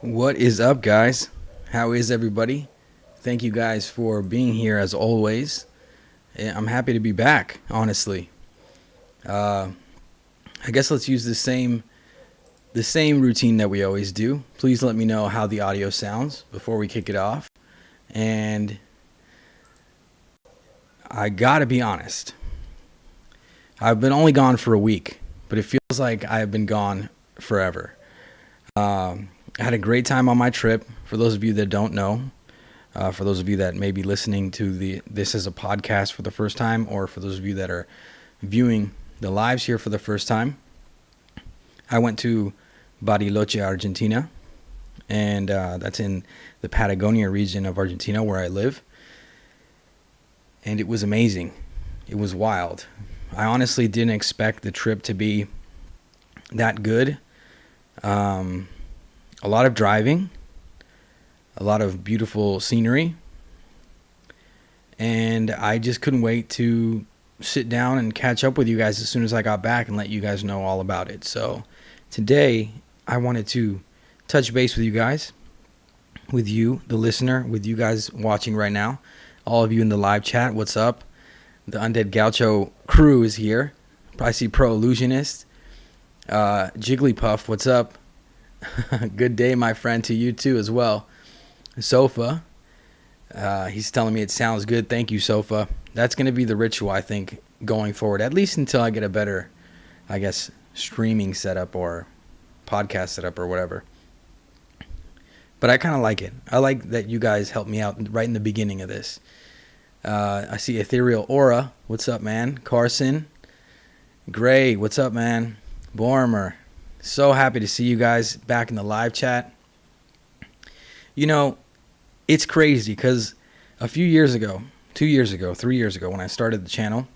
What is up, guys? How is everybody? Thank you guys for being here as always. I'm happy to be back, honestly. Uh, I guess let's use the same routine that we always do. Please let me know how the audio sounds before we kick it off. And I gotta be honest. I've been only gone for a week, but it feels like I've been gone forever. I had a great time on my trip. For those of you that don't know, for those of you that may be listening to this as a podcast for the first time, or for those of you that are viewing the lives here for the first time, I went to Bariloche, Argentina, and that's in the Patagonian region of Argentina where I live. And it was amazing. It was wild. I honestly didn't expect the trip to be that good. A lot of driving, a lot of beautiful scenery, and I just couldn't wait to sit down and catch up with you guys as soon as I got back and let you guys know all about it. So today I wanted to touch base with you guys, with you, the listener, with you guys watching right now, all of you in the live chat. What's up? The Undead Gaucho crew is here. I see Pro Illusionist. Jigglypuff, what's up? Good day, my friend, to you too as well. Sofa, he's telling me it sounds good. Thank you, Sofa. That's going to be the ritual, I think, going forward, at least until I get a better, I guess, streaming setup or podcast setup or whatever. But I kind of like it. I like that you guys helped me out right in the beginning of this. I see Ethereal Aura. What's up, man? Carson. Gray. What's up, man? Bormer. So happy to see you guys back in the live chat. You know, it's crazy because a few years ago, 2 years ago, 3 years ago, when I started the channel,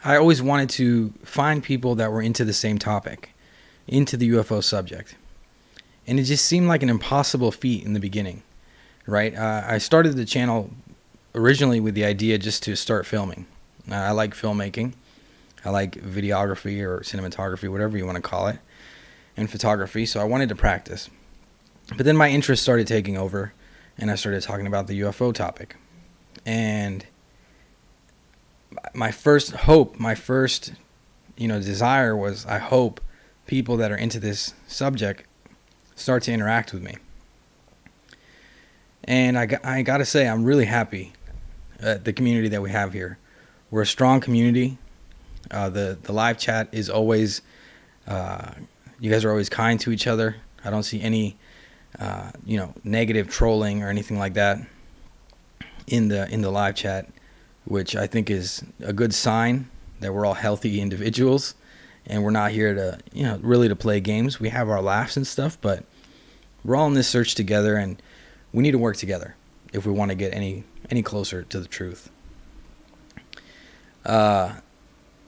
I always wanted to find people that were into the same topic, into the UFO subject. And it just seemed like an impossible feat in the beginning, right? I started the channel originally with the idea just to start filming. I like filmmaking. I like videography or cinematography, whatever you want to call it, and photography. So I wanted to practice. But then my interest started taking over, and I started talking about the UFO topic. And my first hope, desire was, I hope people that are into this subject start to interact with me. And I got to say, I'm really happy at the community that we have here. We're a strong community. The live chat is always, you guys are always kind to each other. I don't see any, negative trolling or anything like that in the live chat, which I think is a good sign that we're all healthy individuals and we're not here to, really to play games. We have our laughs and stuff, but we're all in this search together, and we need to work together if we want to get any closer to the truth.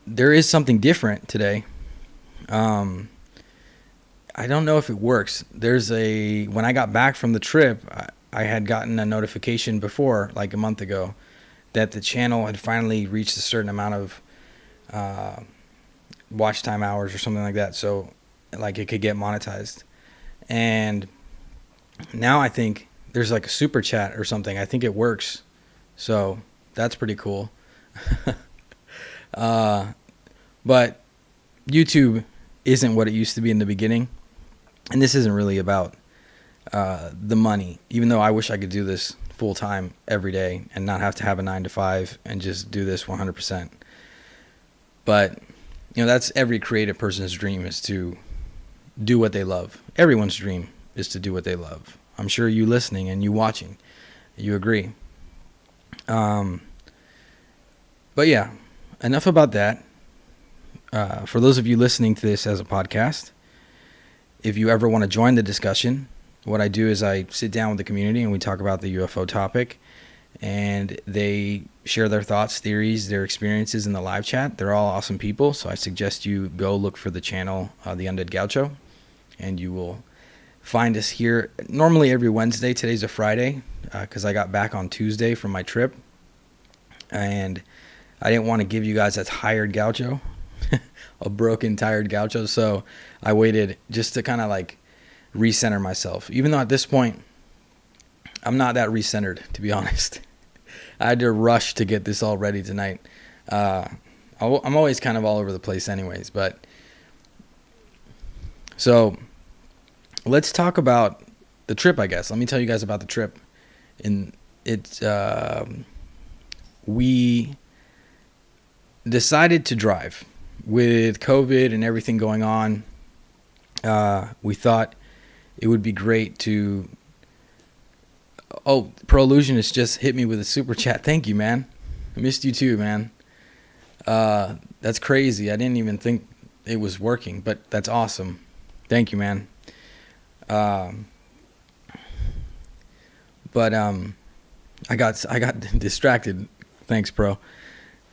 There is something different today. I don't know if it works. When I got back from the trip, I had gotten a notification before, like a month ago, that the channel had finally reached a certain amount of watch time hours or something like that. So like it could get monetized. And now I think there's like a super chat or something. I think it works. So that's pretty cool. But YouTube isn't what it used to be in the beginning. And this isn't really about the money, even though I wish I could do this full time every day and not have to have a 9 to 5 and just do this 100%. But, that's every creative person's dream, is to do what they love. Everyone's dream is to do what they love. I'm sure you listening and you watching, you agree. But yeah, enough about that. For those of you listening to this as a podcast, if you ever want to join the discussion, what I do is I sit down with the community and we talk about the UFO topic, and they share their thoughts, theories, their experiences in the live chat. They're all awesome people, so I suggest you go look for the channel, The Undead Gaucho, and you will find us here normally every Wednesday. Today's a Friday because I got back on Tuesday from my trip, and I didn't want to give you guys a tired gaucho, a broken, tired gaucho, so I waited just to kind of like recenter myself. Even though at this point, I'm not that recentered, to be honest. I had to rush to get this all ready tonight. I'm always kind of all over the place anyways, but so let's talk about the trip, I guess. Let me tell you guys about the trip. We decided to drive with COVID and everything going on. We thought it would be great to. Oh, Pro Illusionist just hit me with a super chat. Thank you, man. I missed you too, man. That's crazy. I didn't even think it was working, but that's awesome. Thank you, man. I got distracted. Thanks, Pro.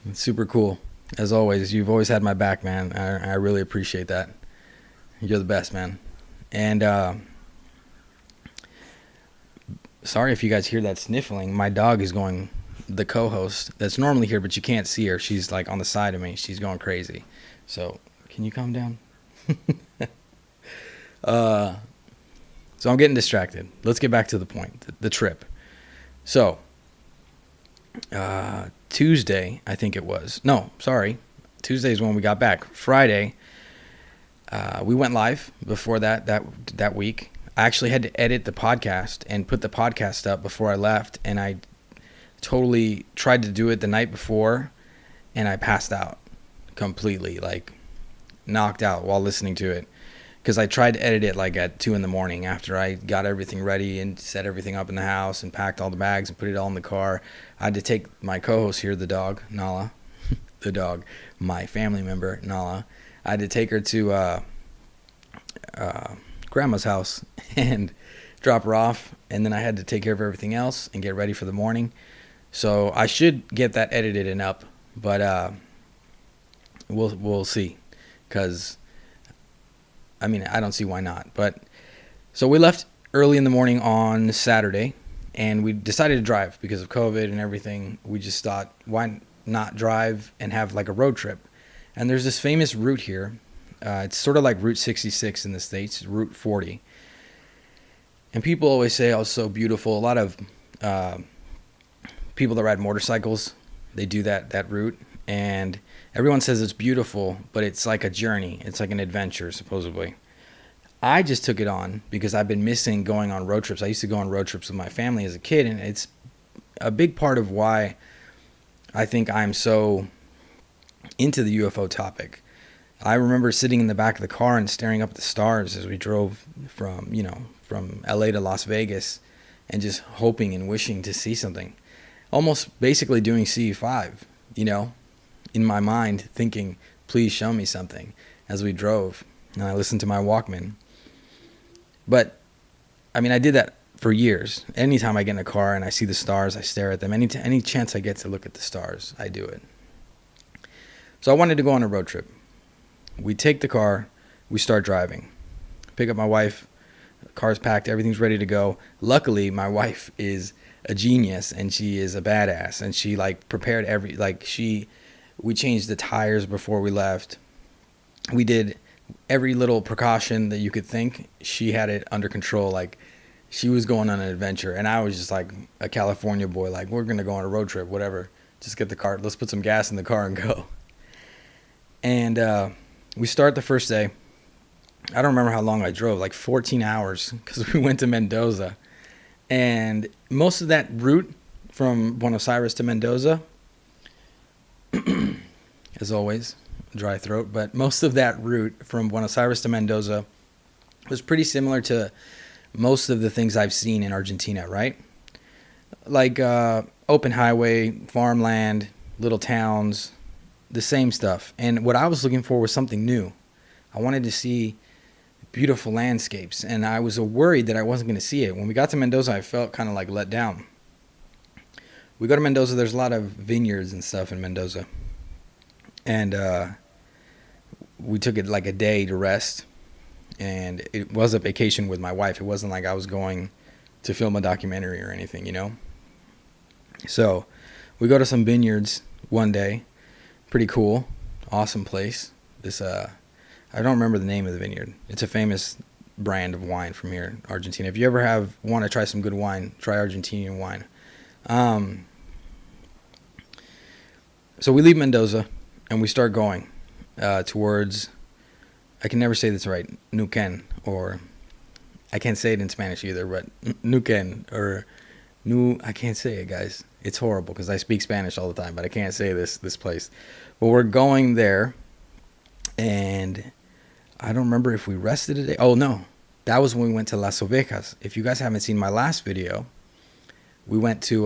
It's super cool. As always, you've always had my back, man. I really appreciate that. You're the best, man. And sorry if you guys hear that sniffling. My dog is going, the co-host that's normally here, but you can't see her. She's like on the side of me. She's going crazy. So can you calm down? So I'm getting distracted. Let's get back to the point, the trip. So Tuesday, I think it was. No, sorry. Tuesday is when we got back. Friday, we went live before that week. I actually had to edit the podcast and put the podcast up before I left, and I totally tried to do it the night before, and I passed out completely, like knocked out while listening to it, because I tried to edit it like at 2 a.m. after I got everything ready and set everything up in the house and packed all the bags and put it all in the car. I had to take my co-host here, the dog, Nala, the dog, my family member, Nala. I had to take her to grandma's house and drop her off, and then I had to take care of everything else and get ready for the morning. So I should get that edited and up, but we'll see, because I mean, I don't see why not. But so we left early in the morning on Saturday, and we decided to drive because of COVID and everything. We just thought, why not drive and have like a road trip? And there's this famous route here. It's sort of like Route 66 in the States, Route 40. And people always say, oh, it's so beautiful. A lot of people that ride motorcycles, they do that route. And everyone says it's beautiful, but it's like a journey. It's like an adventure, supposedly. I just took it on because I've been missing going on road trips. I used to go on road trips with my family as a kid, and it's a big part of why I think I'm so into the UFO topic. I remember sitting in the back of the car and staring up at the stars as we drove from LA to Las Vegas, and just hoping and wishing to see something. Almost basically doing CE5, in my mind, thinking, please show me something, as we drove. And I listened to my Walkman. But, I mean, I did that for years. Anytime I get in a car and I see the stars, I stare at them. Any chance I get to look at the stars, I do it. So I wanted to go on a road trip. We take the car, we start driving. Pick up my wife, the car's packed, everything's ready to go. Luckily, my wife is a genius, and she is a badass, and she prepared we changed the tires before we left. We did every little precaution that you could think. She had it under control. She was going on an adventure, and I was just like a California boy, we're going to go on a road trip, whatever. Just get the car. Let's put some gas in the car and go. And we start the first day. I don't remember how long I drove, 14 hours, because we went to Mendoza. And most of that route from Buenos Aires to Mendoza, as always, dry throat, but most of that route from Buenos Aires to Mendoza was pretty similar to most of the things I've seen in Argentina, right? Open highway, farmland, little towns, the same stuff. And what I was looking for was something new. I wanted to see beautiful landscapes, and I was worried that I wasn't going to see it. When we got to Mendoza, I felt kind of let down. We go to Mendoza, there's a lot of vineyards and stuff in Mendoza. And we took it a day to rest, and it was a vacation with my wife. It wasn't like I was going to film a documentary or anything, So we go to some vineyards one day. Pretty cool. Awesome place. I don't remember the name of the vineyard. It's a famous brand of wine from here, Argentina. If you ever want to try some good wine, try Argentinian wine. So we leave Mendoza and we start going towards, I can never say this right, Neuquén, or I can't say it in Spanish either, but Neuquén or I can't say it, guys. It's horrible because I speak Spanish all the time, but I can't say this place. But we're going there, and I don't remember if we rested a day. Oh, no. That was when we went to Las Ovejas. If you guys haven't seen my last video, we went to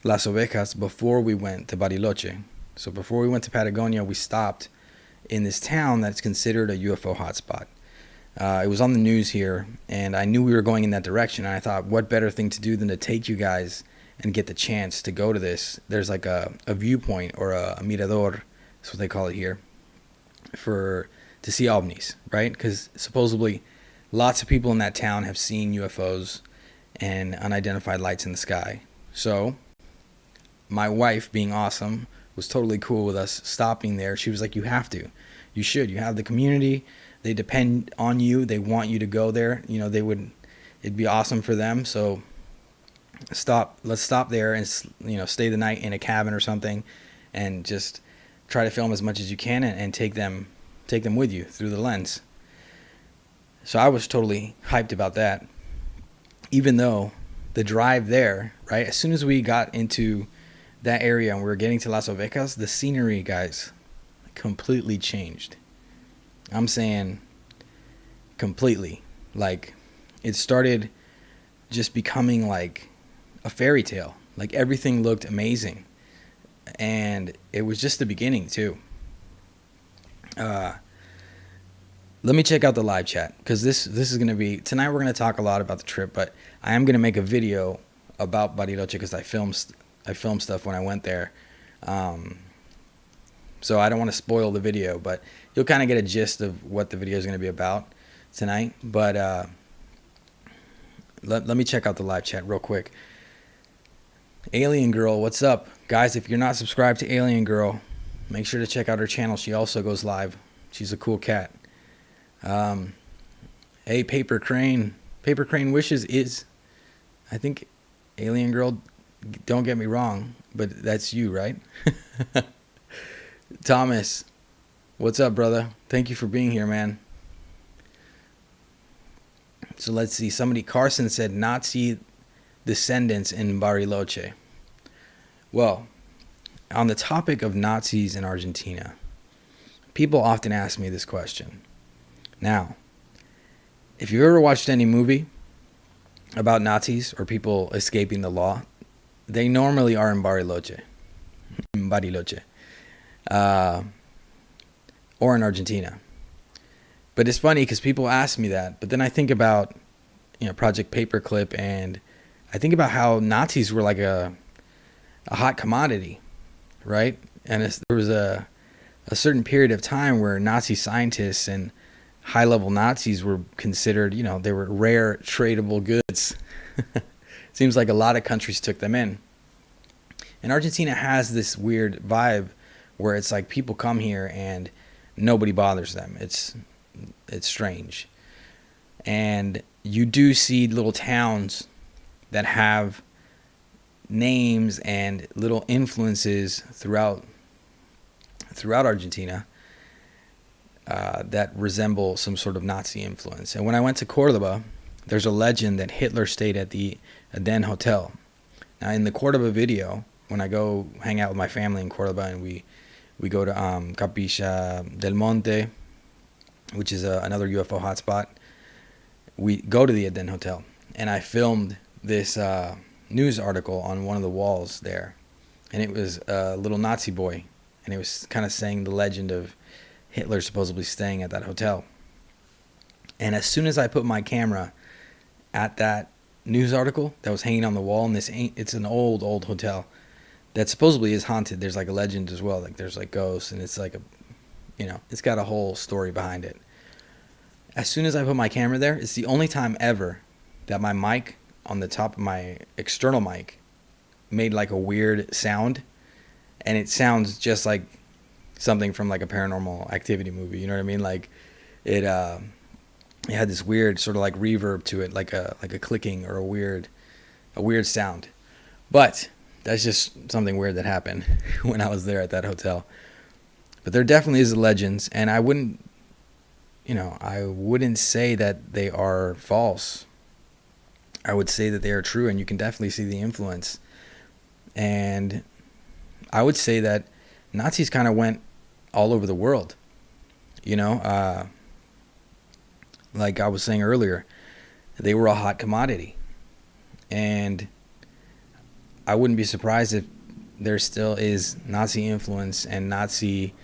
Las Ovejas before we went to Bariloche. So before we went to Patagonia, we stopped in this town that's considered a UFO hotspot. It was on the news here, and I knew we were going in that direction. And I thought, what better thing to do than to take you guys and get the chance to go to this. There's like a viewpoint, or a mirador, that's what they call it here, to see ovnis, right? Because supposedly lots of people in that town have seen UFOs and unidentified lights in the sky. So my wife, being awesome, was totally cool with us stopping there. She was like, you have to. You should. You have the community. They depend on you. They want you to go there. You know, it'd be awesome for them. So let's stop there and, stay the night in a cabin or something, and just try to film as much as you can and take them with you through the lens. So I was totally hyped about that, even though the drive there, right, as soon as we got into that area and we were getting to Las Ovejas, the scenery, guys, completely changed. I'm saying completely. Like, it started just becoming like a fairy tale. Like, everything looked amazing. And it was just the beginning, too. Let me check out the live chat, because this is going to be... Tonight we're going to talk a lot about the trip, but I am going to make a video about Bariloche because I filmed stuff when I went there. So I don't want to spoil the video, but you'll kind of get a gist of what the video is going to be about tonight. But let me check out the live chat real quick. Alien Girl, what's up? Guys, if you're not subscribed to Alien Girl, make sure to check out her channel. She also goes live. She's a cool cat. Hey, Paper Crane Wishes is, I think, Alien Girl, don't get me wrong, but that's you, right? Thomas, what's up, brother? Thank you for being here, man. So let's see. Carson said Nazi descendants in Bariloche. Well, on the topic of Nazis in Argentina, people often ask me this question. Now, if you've ever watched any movie about Nazis or people escaping the law, they normally are in Bariloche. Or in Argentina. But it's funny because people ask me that, but then I think about, Project Paperclip, and I think about how Nazis were like a hot commodity, right? And there was a certain period of time where Nazi scientists and high-level Nazis were considered, they were rare tradable goods. Seems like a lot of countries took them in. And Argentina has this weird vibe where it's like people come here and nobody bothers them. It's strange. And you do see little towns that have names and little influences throughout Argentina that resemble some sort of Nazi influence. And when I went to Cordoba, there's a legend that Hitler stayed at the Eden Hotel. Now, in the Cordoba video, when I go hang out with my family in Cordoba and we go to Capilla del Monte, which is another UFO hotspot, we go to the Eden Hotel. And I filmed this news article on one of the walls there. And it was a little Nazi boy. And it was kind of saying the legend of Hitler supposedly staying at that hotel. And as soon as I put my camera at that news article that was hanging on the wall, and it's an old hotel that supposedly is haunted. There's like a legend as well. Like there's like ghosts, and it's like it's got a whole story behind it. As soon as I put my camera there, it's the only time ever that my mic on the top of my external mic made like a weird sound, and it sounds just like something from like a Paranormal Activity movie. You know what I mean? Like it had this weird sort of like reverb to it, like a clicking or a weird sound. But that's just something weird that happened when I was there at that hotel. But there definitely is legends, and I wouldn't say that they are false. I would say that they are true, and you can definitely see the influence. And I would say that Nazis kind of went all over the world. Like I was saying earlier, they were a hot commodity. And I wouldn't be surprised if there still is Nazi influence and Nazi,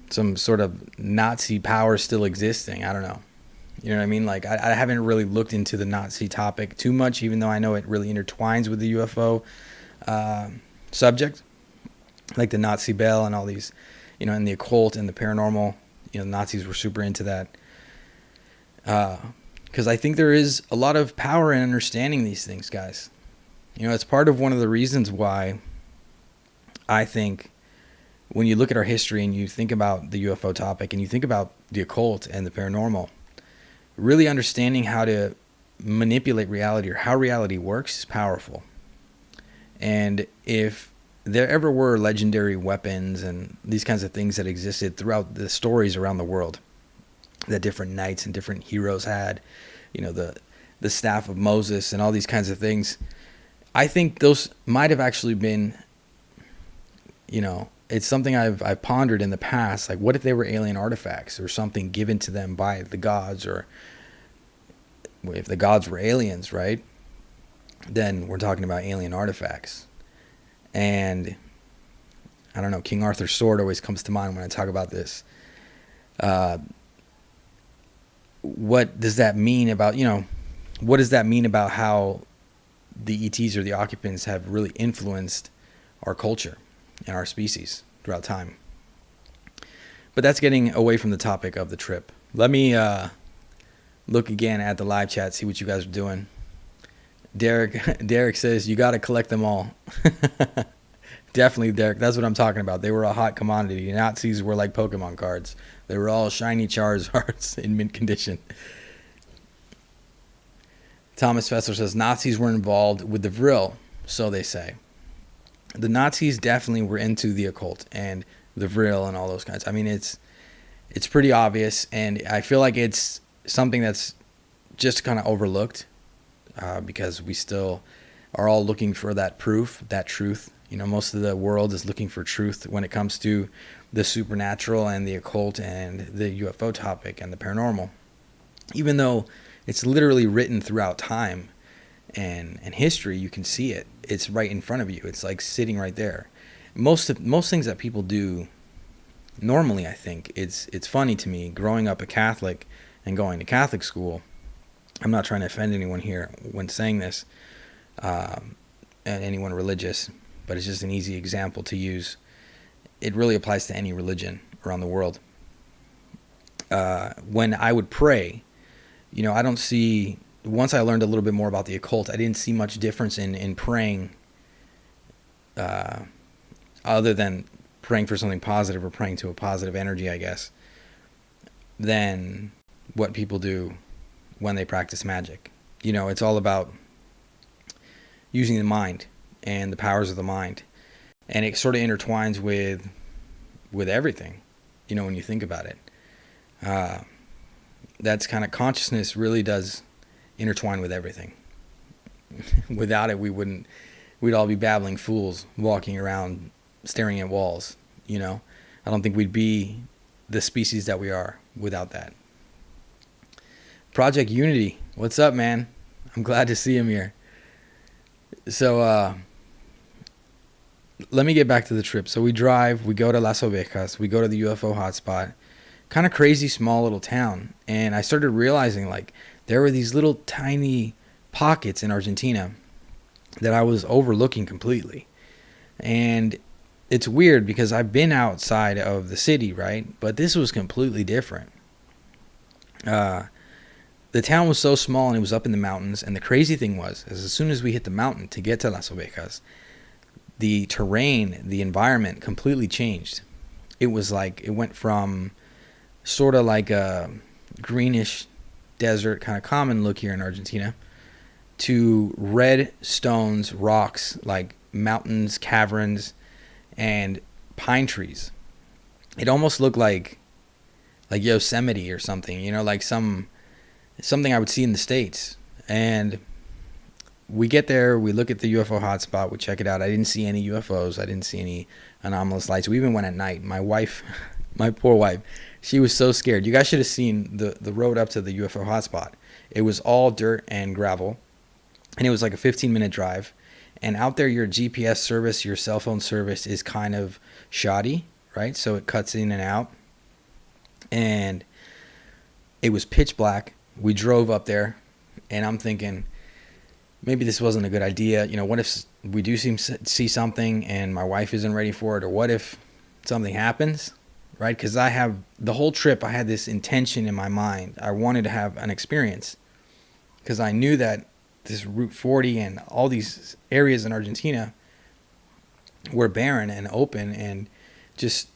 some sort of Nazi power still existing. I don't know. You know what I mean? Like, I haven't really looked into the Nazi topic too much, even though I know it really intertwines with the UFO subject. Like the Nazi Bell and all these, and the occult and the paranormal. Nazis were super into that. Because I think there is a lot of power in understanding these things, guys. It's part of one of the reasons why I think when you look at our history and you think about the UFO topic and you think about the occult and the paranormal, really understanding how to manipulate reality or how reality works is powerful. And if there ever were legendary weapons and these kinds of things that existed throughout the stories around the world that different knights and different heroes had, the staff of Moses and all these kinds of things, I think those might have actually been, it's something I've pondered in the past. Like, what if they were alien artifacts or something given to them by the gods, or if the gods were aliens, right? Then we're talking about alien artifacts. And I don't know, King Arthur's sword always comes to mind when I talk about this. What does that mean about, what does that mean about how the ETs or the occupants have really influenced our culture and our species throughout time? But that's getting away from the topic of the trip. Let me look again at the live chat, see what you guys are doing. Derek says, you got to collect them all. Definitely, Derek. That's what I'm talking about. They were a hot commodity. Nazis were like Pokemon cards. They were all shiny Charizards in mint condition. Thomas Fessler says, Nazis were involved with the Vril, so they say. The Nazis definitely were into the occult and the Vril and all those kinds. I mean, it's pretty obvious, and I feel like it's something that's just kind of overlooked. Because we still are all looking for that proof, that truth. Most of the world is looking for truth when it comes to the supernatural and the occult and the UFO topic and the paranormal. Even though it's literally written throughout time and history, you can see it. It's right in front of you. It's like sitting right there. Most things that people do normally, I think, it's funny to me, growing up a Catholic and going to Catholic school. I'm not trying to offend anyone here when saying this, and anyone religious, but it's just an easy example to use. It really applies to any religion around the world. When I would pray, I don't see, once I learned a little bit more about the occult, I didn't see much difference in praying, other than praying for something positive or praying to a positive energy, I guess, than what people do when they practice magic. It's all about using the mind and the powers of the mind. And it sort of intertwines with everything, when you think about it. That's kind of, consciousness really does intertwine with everything. Without it, we'd all be babbling fools walking around staring at walls, I don't think we'd be the species that we are without that. Project Unity, what's up, man? I'm glad to see him here. So, let me get back to the trip. So we drive, we go to Las Ovejas, we go to the UFO hotspot, kind of crazy small little town. And I started realizing, like, there were these little tiny pockets in Argentina that I was overlooking completely. And it's weird because I've been outside of the city, right? But this was completely different. The town was so small and it was up in the mountains. And the crazy thing was, as soon as we hit the mountain to get to Las Ovejas, the terrain, the environment completely changed. it was like, it went from sort of like a greenish desert, kind of common look here in Argentina, to red stones, rocks, like mountains, caverns, and pine trees. It almost looked like Yosemite or something, you know, like something I would see in the States. And we get there, we look at the UFO hotspot, we check it out. I didn't see any UFOs. I didn't see any anomalous lights. We even went at night. My wife, my poor wife, she was so scared. You guys should have seen the road up to the UFO hotspot. It was all dirt and gravel, and it was like a 15-minute drive. And out there, your GPS service, your cell phone service is kind of shoddy, right? So it cuts in and out. And it was pitch black. We drove up there, and I'm thinking, maybe this wasn't a good idea. You know, what if we do see something and my wife isn't ready for it? Or what if something happens, right? Because I have, the whole trip, I had this intention in my mind. I wanted to have an experience because I knew that this Route 40 and all these areas in Argentina were barren and open and just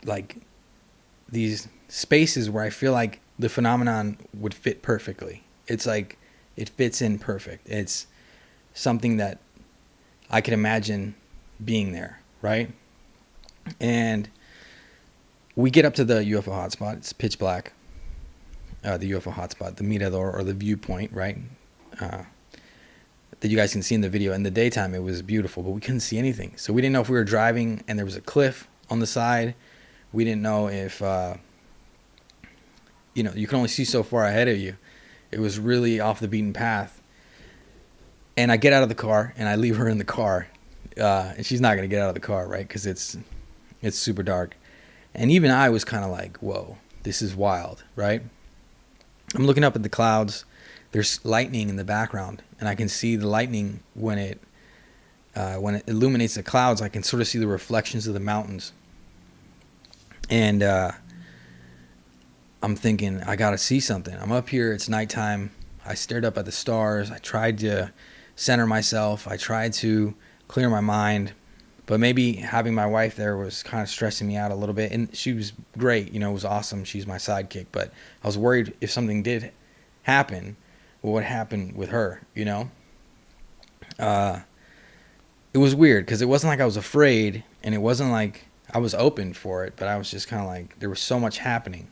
like these spaces where I feel like the phenomenon would fit perfectly. It's like it fits in perfect. It's something that I could imagine being there, right? And we get up to the UFO hotspot. It's pitch black. The UFO hotspot, the mirador or the viewpoint, right? That you guys can see in the video. In the daytime, it was beautiful, but we couldn't see anything. So we didn't know if we were driving and there was a cliff on the side. We didn't know if, you know, you can only see so far ahead of you. It was really off the beaten path. And I get out of the car and I leave her in the car. And she's not going to get out of the car, right? Because it's super dark. And even I was kind of like, whoa, this is wild, right? I'm looking up at the clouds. There's lightning in the background. And I can see the lightning when it illuminates the clouds. I can sort of see the reflections of the mountains. And I'm thinking, I got to see something. I'm up here. It's nighttime. I stared up at the stars. I tried to center myself. I tried to clear my mind. But maybe having my wife there was kind of stressing me out a little bit. And she was great. You know, it was awesome. She's my sidekick. But I was worried if something did happen, what would happen with her, you know? It was weird because it wasn't like I was afraid. And it wasn't like I was open for it. But I was just kind of like, there was so much happening.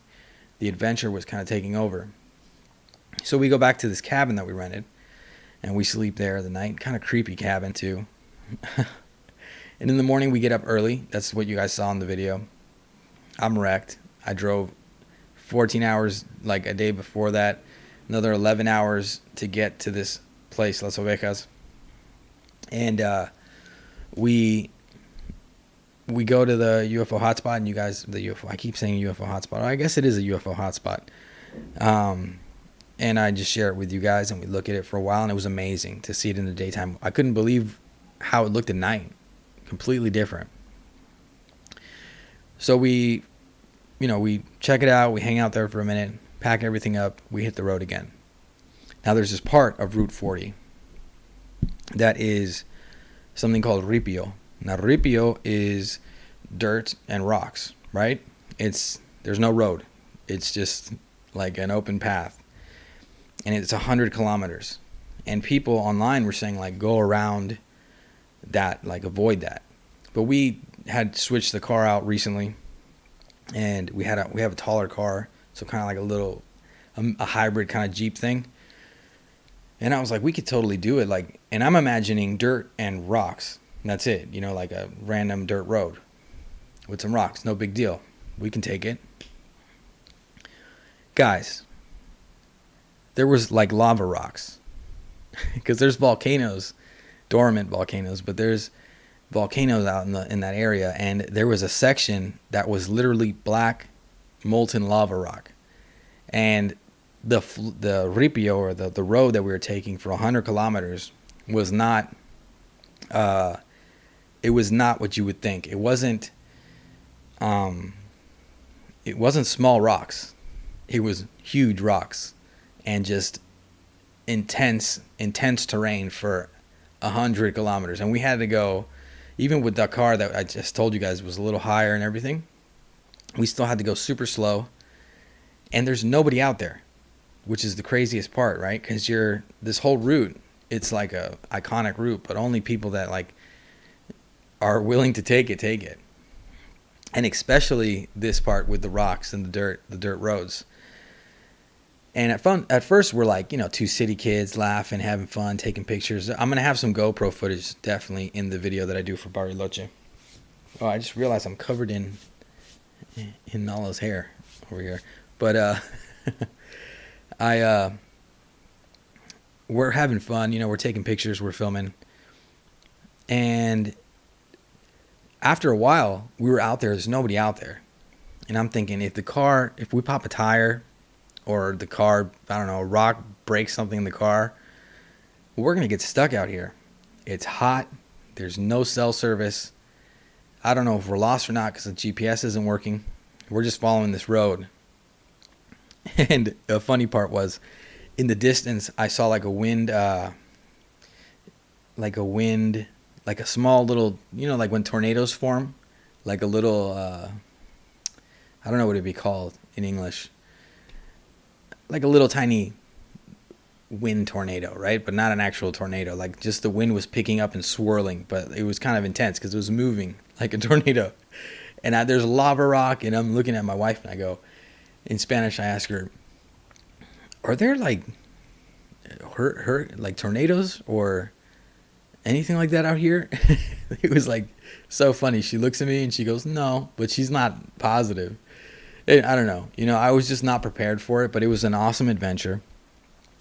The adventure was kind of taking over. So we go back to this cabin that we rented. And we sleep there the night. Kind of creepy cabin, too. And in the morning, we get up early. That's what you guys saw in the video. I'm wrecked. I drove 14 hours like a day before that. Another 11 hours to get to this place, Las Ovejas. And we go to the UFO hotspot. And you guys, I keep saying UFO hotspot. I guess it is a UFO hotspot. And I just share it with you guys. And we look at it for a while. And it was amazing to see it in the daytime. I couldn't believe how it looked at night. Completely different. So we check it out. We hang out there for a minute, pack everything up. We hit the road again. Now there's this part of Route 40 that is something called ripio. Now ripio is dirt and rocks, right? There's no road. It's just like an open path. And it's 100 kilometers. And people online were saying like go around that, like avoid that. But we had switched the car out recently, and we have a taller car, so kind of like a little a hybrid kind of Jeep thing. And I was like, we could totally do it. Like, and I'm imagining dirt and rocks. And that's it, you know, like a random dirt road with some rocks. No big deal. We can take it. Guys, there was like lava rocks because there's volcanoes. Dormant volcanoes, but there's volcanoes out in that area, and there was a section that was literally black molten lava rock. And the ripio, or the road that we were taking for 100 kilometers was not it was not what you would think. It wasn't small rocks. It was huge rocks and just intense terrain for 100 kilometers. And we had to go, even with the car that I just told you guys was a little higher and everything, we still had to go super slow. And there's nobody out there, which is the craziest part, right? Because this whole route, it's like a iconic route, but only people that like are willing to take it. And especially this part with the rocks and the dirt roads. And at first we're like, two city kids laughing, having fun, taking pictures. I'm going to have some GoPro footage definitely in the video that I do for Bariloche. Oh, I just realized I'm covered in Nala's hair over here. But we're having fun, we're taking pictures, we're filming. And after a while, we were out there's nobody out there. And I'm thinking if we pop a tire or the car, I don't know, a rock breaks something in the car, we're going to get stuck out here. It's hot. There's no cell service. I don't know if we're lost or not because the GPS isn't working. We're just following this road. And the funny part was, in the distance, I saw like a small little, like when tornadoes form, like a little, I don't know what it'd be called in English, like a little tiny wind tornado, right? But not an actual tornado. Like just the wind was picking up and swirling, but it was kind of intense because it was moving like a tornado. And there's a lava rock, and I'm looking at my wife, and I go, in Spanish, I ask her, are there like like tornadoes or anything like that out here? It was like so funny. She looks at me and she goes, no, but she's not positive. And I don't know. I was just not prepared for it, but it was an awesome adventure.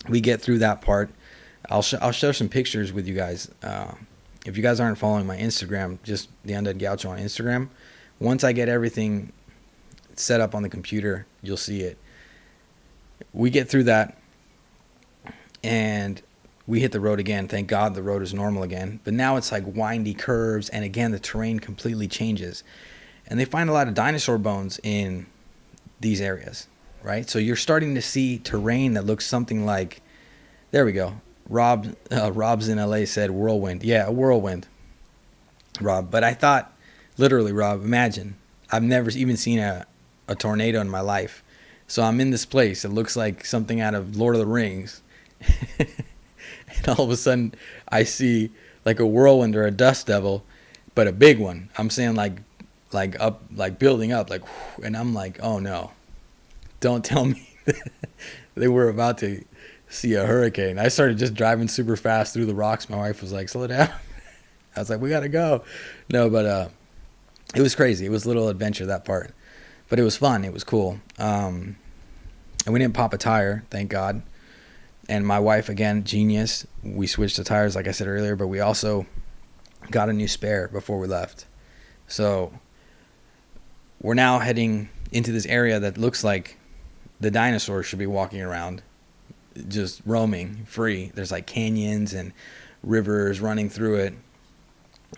We get through that part. I'll share some pictures with you guys. If you guys aren't following my Instagram, just the Undead Gaucho on Instagram. Once I get everything set up on the computer, you'll see it. We get through that and we hit the road again. Thank God the road is normal again. But now it's like windy curves, and again the terrain completely changes. And they find a lot of dinosaur bones in these areas, right? So you're starting to see terrain that looks something like, there we go. Rob's in LA said whirlwind. Yeah, a whirlwind, Rob. But I thought, literally, Rob, imagine, I've never even seen a tornado in my life. So I'm in this place. It looks like something out of Lord of the Rings. And all of a sudden I see like a whirlwind or a dust devil, but a big one. I'm saying like up, like building up, like, and I'm like, oh no, don't tell me they were about to see a hurricane. I started just driving super fast through the rocks. My wife was like, slow down. I was like, we got to go. No, but it was crazy. It was a little adventure, that part. But it was fun. It was cool. And we didn't pop a tire, thank God. And my wife, again, genius. We switched the tires, like I said earlier, but we also got a new spare before we left. So we're now heading into this area that looks like the dinosaurs should be walking around, just roaming free. There's like canyons and rivers running through it.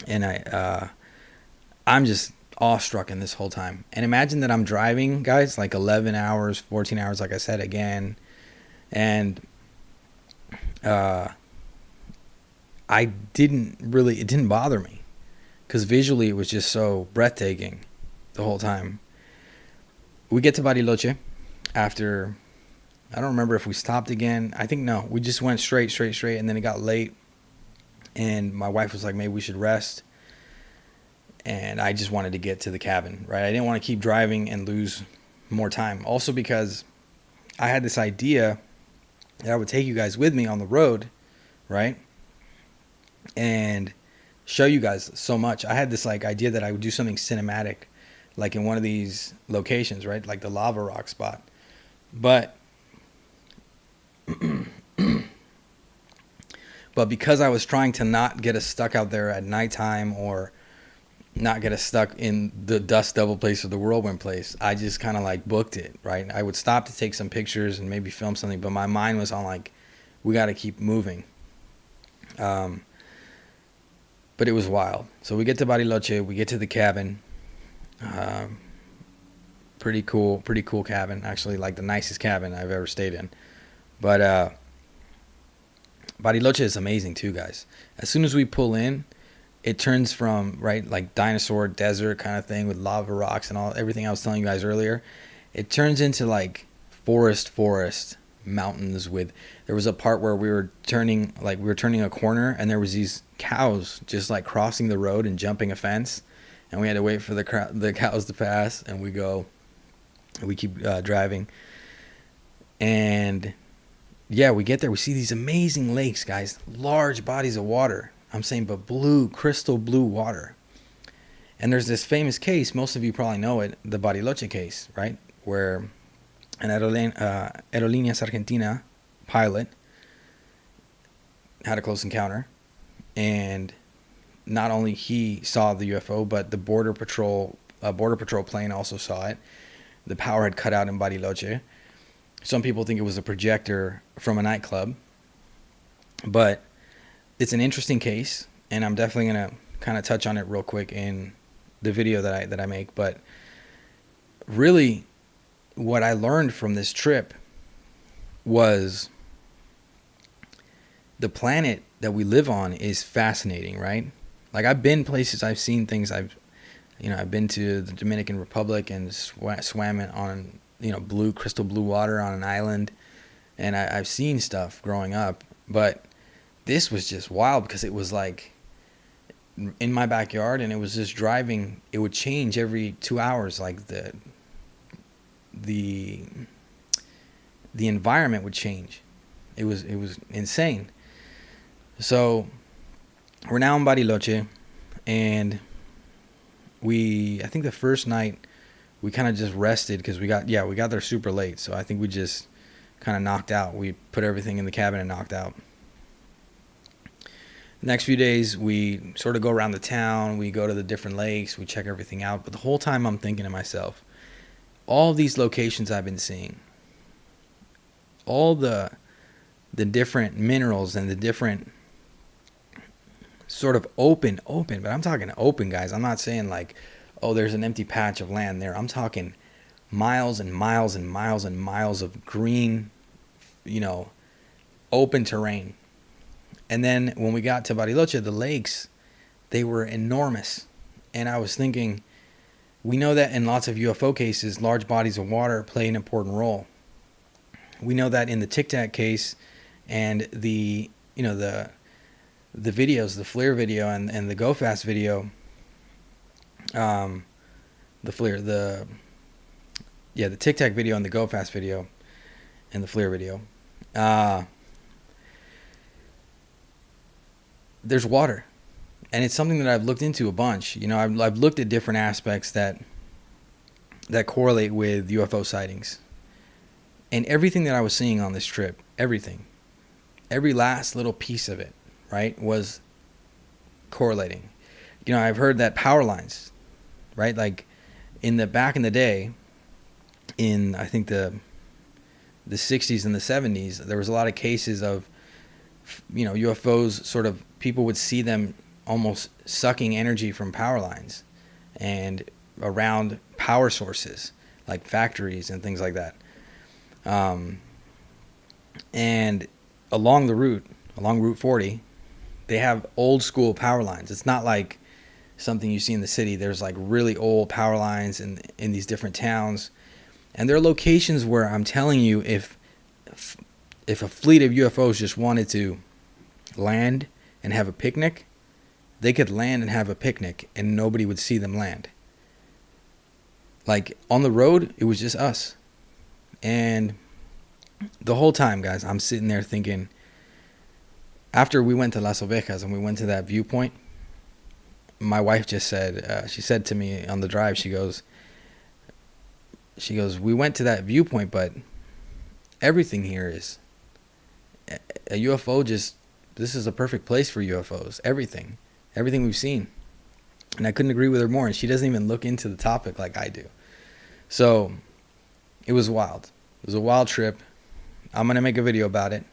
And I'm just awestruck in this whole time. And imagine that I'm driving, guys, like 11 hours, 14 hours, like I said again. And it didn't bother me because visually it was just so breathtaking the whole time. We get to Bariloche after, I don't remember if we stopped again. I think no, we just went straight, and then it got late. And my wife was like, maybe we should rest. And I just wanted to get to the cabin, right? I didn't want to keep driving and lose more time. Also because I had this idea that I would take you guys with me on the road, right? And show you guys so much. I had this like idea that I would do something cinematic, like in one of these locations, right? Like the lava rock spot. But because I was trying to not get us stuck out there at nighttime or not get us stuck in the dust devil place or the whirlwind place, I just kind of like booked it, right? I would stop to take some pictures and maybe film something, but my mind was on like, we got to keep moving. But it was wild. So we get to Bariloche, we get to the cabin. Pretty cool cabin, actually, like the nicest cabin I've ever stayed in. But Bariloche is amazing too, guys. As soon as we pull in, it turns from, right, like dinosaur desert kind of thing with lava rocks and everything I was telling you guys earlier. It turns into like forest mountains with, there was a part where we were turning a corner, and there was these cows just like crossing the road and jumping a fence, and we had to wait for the cows to pass, and we keep driving. And yeah, we get there, we see these amazing lakes, guys, large bodies of water. I'm saying, but blue, crystal blue water. And there's this famous case, most of you probably know it, the Bariloche case, right? Where an Aerolíneas Argentina pilot had a close encounter, and not only he saw the UFO, but the border patrol plane also saw it. The power had cut out in Bariloche. Some people think it was a projector from a nightclub, but it's an interesting case, and I'm definitely gonna kind of touch on it real quick in the video that I make. But really, what I learned from this trip was the planet that we live on is fascinating, right? Like, I've been places, I've seen things, I've been to the Dominican Republic and swam on, blue, crystal blue water on an island, and I've seen stuff growing up, but this was just wild because it was like in my backyard, and it was just driving. It would change every 2 hours, like the environment would change. It was insane. So we're now in Bariloche, and I think the first night we kind of just rested because we got there super late. So I think we just kind of knocked out. We put everything in the cabin and knocked out. The next few days we sort of go around the town. We go to the different lakes. We check everything out. But the whole time I'm thinking to myself, all these locations I've been seeing, all the different minerals and the different sort of open, but I'm talking open, guys. I'm not saying like, oh, there's an empty patch of land there. I'm talking miles and miles and miles and miles of green, open terrain. And then when we got to Bariloche, the lakes, they were enormous. And I was thinking, we know that in lots of UFO cases, large bodies of water play an important role. We know that in the Tic Tac case and the videos, the FLIR video and the Go Fast video, the Tic Tac video and the Go Fast video and the FLIR video, there's water, and it's something that I've looked into a bunch. I've looked at different aspects that correlate with UFO sightings, and everything that I was seeing on this trip, every last little piece of it, right, was correlating. I've heard that power lines, right, like back in the day, in I think the 60s and the 70s, there was a lot of cases of UFOs, sort of people would see them almost sucking energy from power lines and around power sources like factories and things like that. And along Route 40, they have old school power lines. It's not like something you see in the city. There's like really old power lines in these different towns. And there are locations where I'm telling you, if a fleet of UFOs just wanted to land and have a picnic, they could land and have a picnic and nobody would see them land. Like on the road, it was just us. And the whole time, guys, I'm sitting there thinking, after we went to Las Ovejas and we went to that viewpoint, my wife just said, she said to me on the drive, she goes, we went to that viewpoint, but everything here is a UFO. This is a perfect place for UFOs. Everything we've seen. And I couldn't agree with her more. And she doesn't even look into the topic like I do. So it was wild. It was a wild trip. I'm going to make a video about it,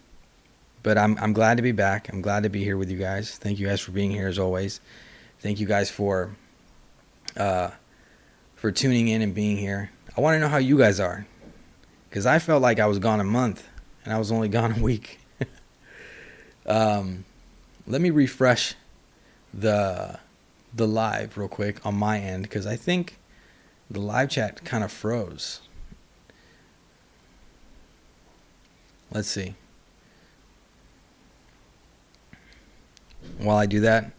but I'm glad to be back. I'm glad to be here with you guys. Thank you guys for being here as always. Thank you guys for tuning in and being here. I want to know how you guys are, because I felt like I was gone a month and I was only gone a week. Let me refresh the live real quick on my end, because I think the live chat kind of froze. Let's see. While I do that, I'm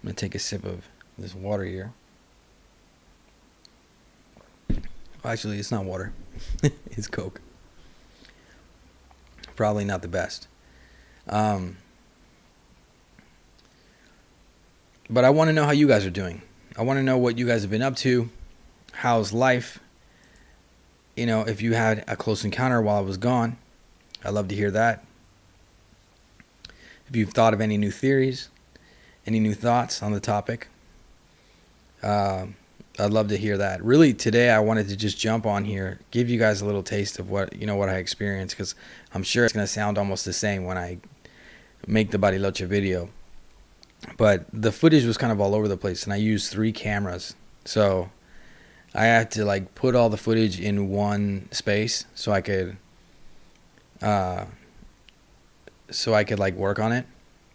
going to take a sip of this water here. Actually, it's not water. It's Coke. Probably not the best. But I want to know how you guys are doing. I want to know what you guys have been up to. How's life? You know, if you had a close encounter while I was gone, I'd love to hear that. If you've thought of any new theories, any new thoughts on the topic, I'd love to hear that. Really, today I wanted to just jump on here, give you guys a little taste of what I experienced, because I'm sure it's going to sound almost the same when I make the Bariloche video. But the footage was kind of all over the place, and I used 3 cameras. So I had to like put all the footage in one space so I could like work on it,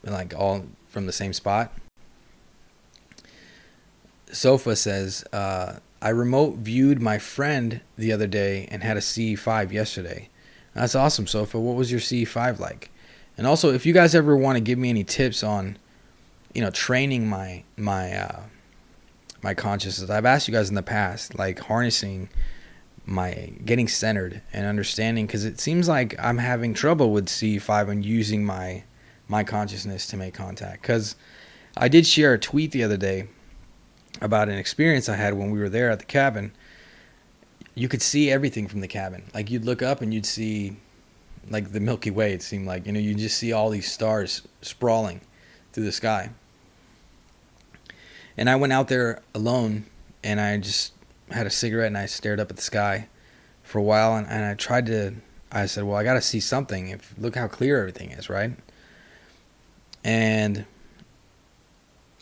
and like all from the same spot. Sofa says, I remote viewed my friend the other day and had a C5 yesterday. That's awesome, Sofa. What was your C5 like? And also, if you guys ever want to give me any tips on, training my consciousness, I've asked you guys in the past, like harnessing getting centered and understanding, because it seems like I'm having trouble with C5 and using my consciousness to make contact. Because I did share a tweet the other day about an experience I had when we were there at the cabin. You could see everything from the cabin. Like, you'd look up and you'd see like the Milky Way. It seemed like, you just see all these stars sprawling through the sky. And I went out there alone, and I just had a cigarette, and I stared up at the sky for a while, and I said, well, I got to see something. Look how clear everything is, right? And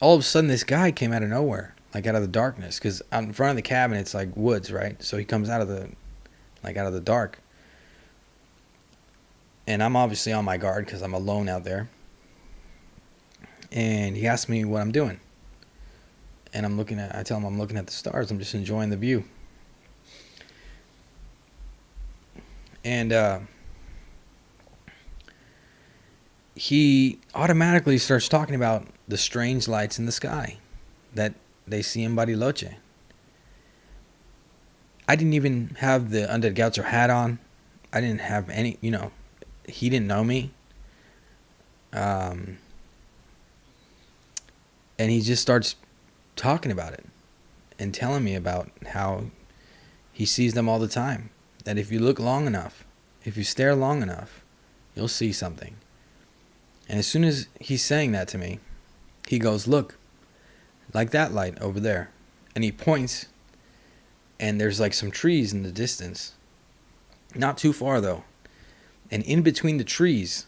all of a sudden, this guy came out of nowhere, like out of the darkness, because out in front of the cabin, it's like woods, right? So he comes out of the dark. And I'm obviously on my guard because I'm alone out there. And he asked me what I'm doing. And I tell him I'm looking at the stars. I'm just enjoying the view. And he automatically starts talking about the strange lights in the sky that they see in Bariloche. I didn't even have the Undead Gaucho hat on. I didn't have any, he didn't know me. And he just starts talking about it and telling me about how he sees them all the time. That if you look long enough, if you stare long enough, you'll see something. And as soon as he's saying that to me, he goes, look, like that light over there. And he points, and there's like some trees in the distance. Not too far though. And in between the trees,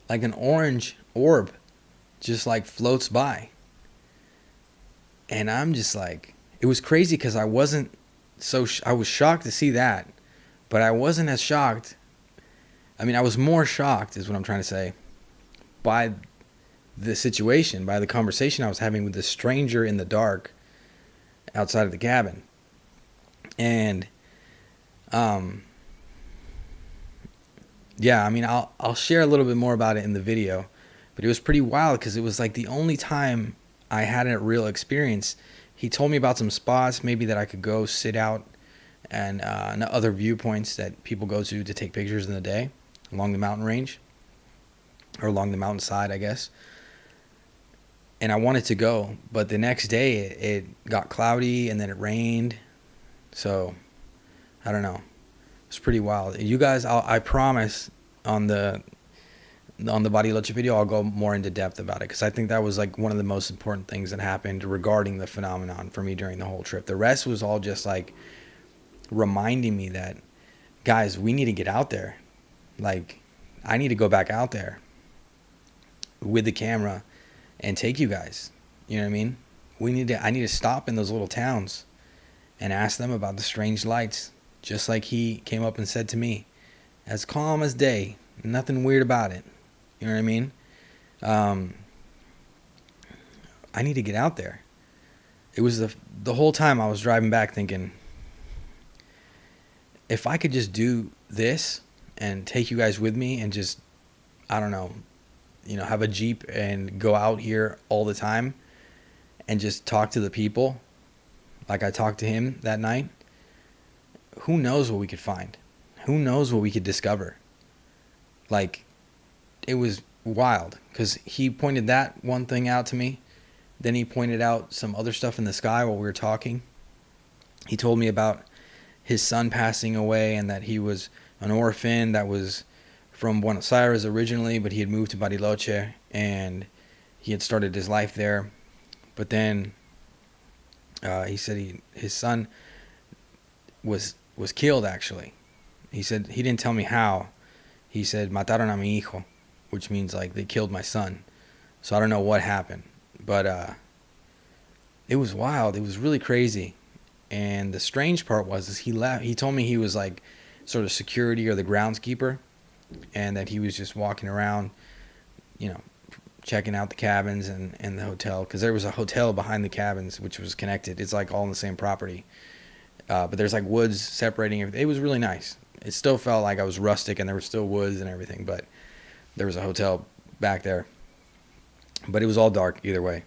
like an orange orb just like floats by. And I'm just like, it was crazy because I wasn't I was shocked to see that, but I wasn't as shocked. I mean, I was more shocked, is what I'm trying to say, by the situation, by the conversation I was having with this stranger in the dark outside of the cabin. And yeah, I mean, I'll share a little bit more about it in the video, but it was pretty wild because it was like the only time I had a real experience. He told me about some spots maybe that I could go sit out, and other viewpoints that people go to take pictures in the day along the mountain range, or along the mountainside, I guess. And I wanted to go, but the next day it got cloudy and then it rained. So I don't know. It's pretty wild. You guys, I promise on the Bariloche video, I'll go more into depth about it, because I think that was like one of the most important things that happened regarding the phenomenon for me during the whole trip. The rest was all just like reminding me that, guys, we need to get out there. Like, I need to go back out there with the camera and take you guys. You know what I mean? I need to stop in those little towns and ask them about the strange lights, just like he came up and said to me. As calm as day, nothing weird about it. You know what I mean? I need to get out there. It was the whole time I was driving back thinking, if I could just do this and take you guys with me and just, I don't know, have a Jeep and go out here all the time and just talk to the people like I talked to him that night, who knows what we could find? Who knows what we could discover? Like, it was wild because he pointed that one thing out to me. Then he pointed out some other stuff in the sky while we were talking. He told me about his son passing away and that he was an orphan that was from Buenos Aires originally, but he had moved to Bariloche and he had started his life there. But then he said his son was killed, actually. He said he didn't tell me how. He said, mataron a mi hijo, which means like they killed my son. So I don't know what happened. But it was wild. It was really crazy. And the strange part was he left. He told me he was like sort of security or the groundskeeper, and that he was just walking around, checking out the cabins and the hotel, because there was a hotel behind the cabins which was connected. It's like all in the same property, but there's like woods separating everything. It was really nice. It still felt like I was rustic and there were still woods and everything, but there was a hotel back there. But it was all dark either way.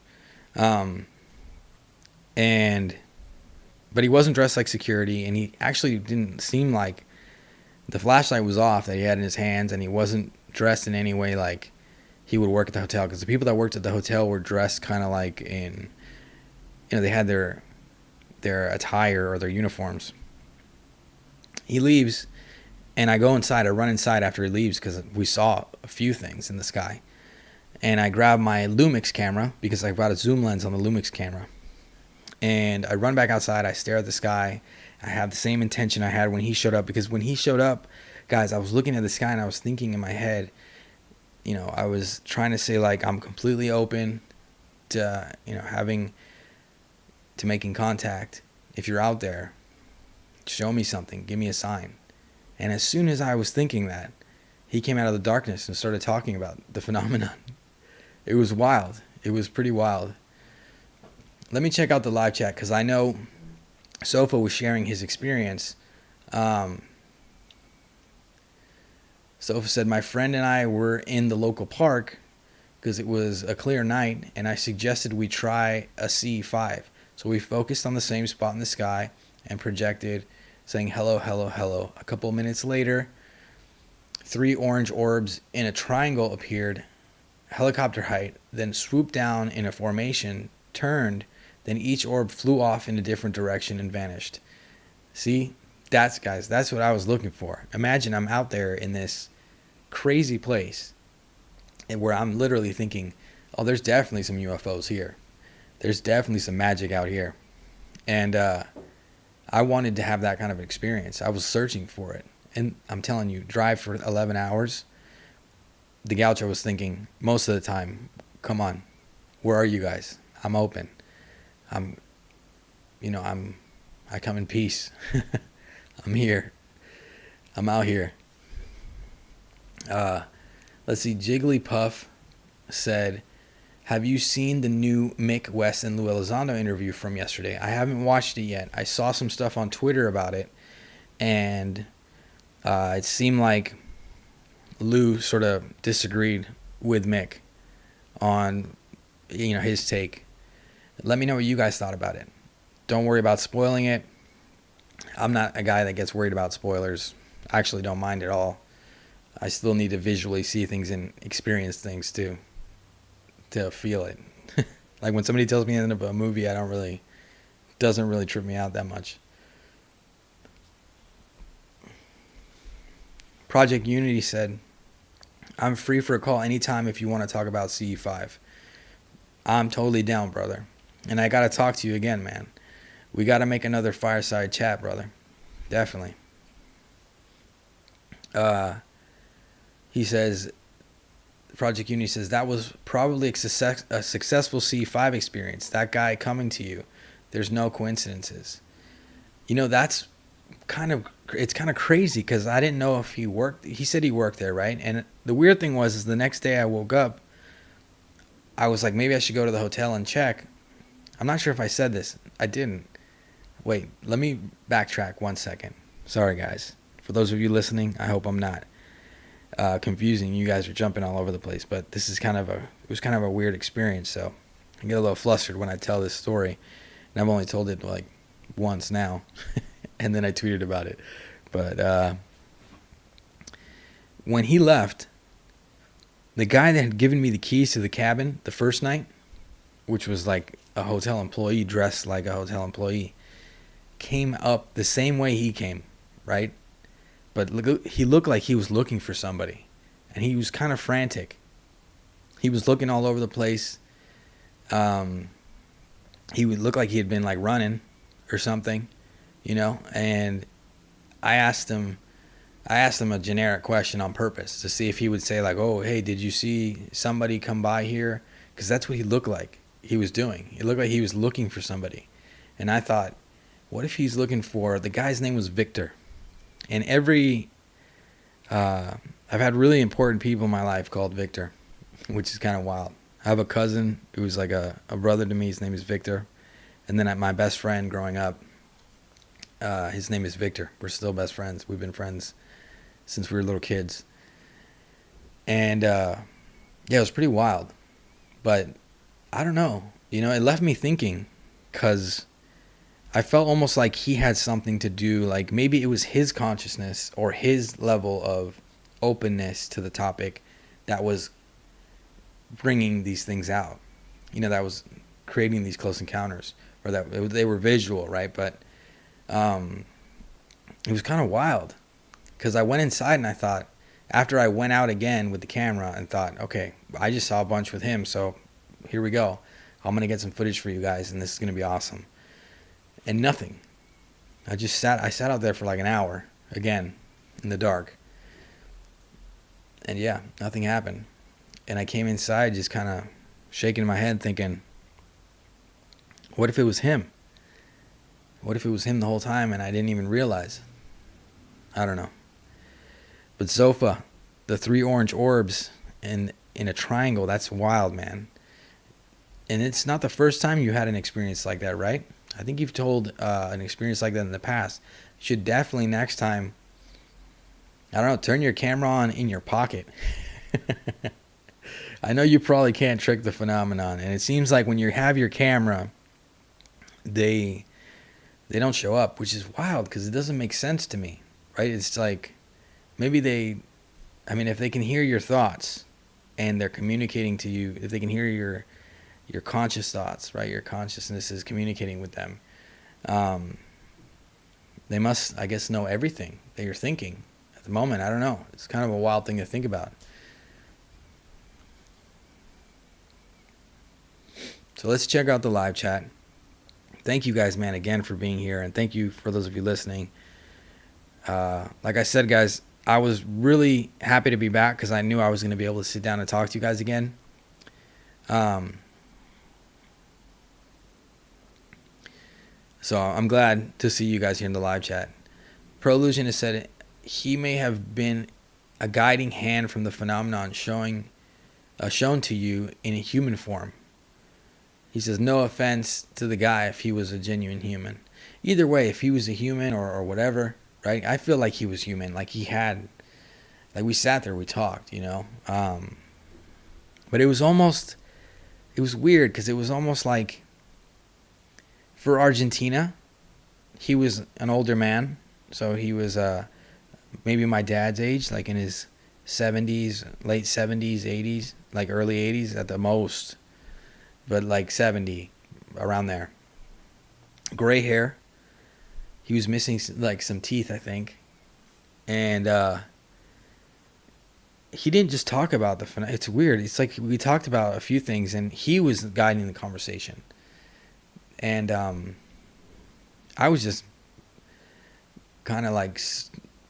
But he wasn't dressed like security, and he actually didn't seem like the flashlight was off that he had in his hands, and he wasn't dressed in any way like he would work at the hotel, because the people that worked at the hotel were dressed kind of like in, they had their attire or their uniforms. He leaves, and I go inside. I run inside after he leaves because we saw a few things in the sky. And I grab my Lumix camera because I brought a zoom lens on the Lumix camera. And I run back outside. I stare at the sky. I have the same intention I had when he showed up, because when he showed up, guys, I was looking at the sky and I was thinking in my head, I was trying to say, like, I'm completely open to, making contact. If you're out there, show me something. Give me a sign. And as soon as I was thinking that, he came out of the darkness and started talking about the phenomenon. It was wild. It was pretty wild. Let me check out the live chat, because I know Sofa was sharing his experience. Sofa said, my friend and I were in the local park because it was a clear night, and I suggested we try a C5. So we focused on the same spot in the sky and projected, saying hello, hello, hello. A couple minutes later, 3 orange orbs in a triangle appeared, helicopter height, then swooped down in a formation, turned, then each orb flew off in a different direction and vanished. See, that's what I was looking for. Imagine I'm out there in this crazy place and where I'm literally thinking, oh, there's definitely some UFOs here. There's definitely some magic out here. And I wanted to have that kind of experience. I was searching for it. And I'm telling you, drive for 11 hours. The Gaucho was thinking most of the time, come on, where are you guys? I'm open. I come in peace. I'm here. I'm out here. Let's see. Jigglypuff said, have you seen the new Mick West and Lou Elizondo interview from yesterday? I haven't watched it yet. I saw some stuff on Twitter about it, and it seemed like Lou sort of disagreed with Mick on, his take. Let me know what you guys thought about it. Don't worry about spoiling it. I'm not a guy that gets worried about spoilers. I actually don't mind at all. I still need to visually see things and experience things to feel it. Like when somebody tells me the end of a movie, doesn't really trip me out that much. Project Unity said, I'm free for a call anytime if you want to talk about CE5. I'm totally down, brother. And I got to talk to you again, man. We got to make another fireside chat, brother. Definitely. He says, Project Unity says, that was probably a successful C5 experience. That guy coming to you. There's no coincidences. That's it's kind of crazy, because I didn't know if he worked. He said he worked there, right? And the weird thing is the next day I woke up, I was like, maybe I should go to the hotel and check. I'm not sure if I said this. I didn't. Wait, let me backtrack 1 second. Sorry, guys. For those of you listening, I hope I'm not confusing. You guys are jumping all over the place, but this is it was kind of a weird experience. So I get a little flustered when I tell this story, and I've only told it like once now, and then I tweeted about it. But when he left, the guy that had given me the keys to the cabin the first night, which was like a hotel employee dressed like a hotel employee, came up the same way he came, right? But he looked like he was looking for somebody, and he was kind of frantic. He was looking all over the place. He would look like he had been like running or something, you know. And I asked him a generic question on purpose to see if he would say like, "Oh, hey, did you see somebody come by here?" Because that's what he looked like he was doing. He looked like he was looking for somebody, and I thought, what if he's looking for, the guy's name was Victor. And I've had really important people in my life called Victor, which is kind of wild. I have a cousin who was like a brother to me. His name is Victor. And then my best friend growing up, his name is Victor. We're still best friends. We've been friends since we were little kids. And yeah, it was pretty wild. But I don't know. You know, it left me thinking, because I felt almost like he had something to do, like maybe it was his consciousness or his level of openness to the topic that was bringing these things out, you know, that was creating these close encounters, or that they were visual, right? But it was kind of wild, because I went inside and I thought, after I went out again with the camera and thought, okay, I just saw a bunch with him, so here we go. I'm going to get some footage for you guys, and this is going to be awesome. And nothing. I sat out there for like an hour, again, in the dark. And yeah, nothing happened. And I came inside just kind of shaking my head thinking, what if it was him? What if it was him the whole time and I didn't even realize? I don't know. But Zofa, the 3 orange orbs in a triangle, that's wild, man. And it's not the first time you had an experience like that, right? I think you've told an experience like that in the past. You should definitely next time, I don't know, turn your camera on in your pocket. I know you probably can't trick the phenomenon, and it seems like when you have your camera, they don't show up, which is wild because it doesn't make sense to me, right? It's like maybe if they can hear your thoughts and they're communicating to you, if they can hear your conscious thoughts, right? Your consciousness is communicating with them. They must, I guess, know everything that you're thinking at the moment. I don't know. It's kind of a wild thing to think about. So let's check out the live chat. Thank you guys, man, again for being here. And thank you for those of you listening. Like I said, guys, I was really happy to be back because I knew I was going to be able to sit down and talk to you guys again. So I'm glad to see you guys here in the live chat. Proillusion has said he may have been a guiding hand from the phenomenon shown to you in a human form. He says, no offense to the guy if he was a genuine human. Either way, if he was a human or whatever, right? I feel like he was human. Like we sat there, we talked, you know. But it was weird because it was almost like, for Argentina, he was an older man. So he was maybe my dad's age, like in his 70s, late 70s, 80s, like early 80s at the most. But like 70, around there. Gray hair. He was missing like some teeth, I think. And he didn't just talk about it's weird. It's like we talked about a few things and he was guiding the conversation. And I was just kind of like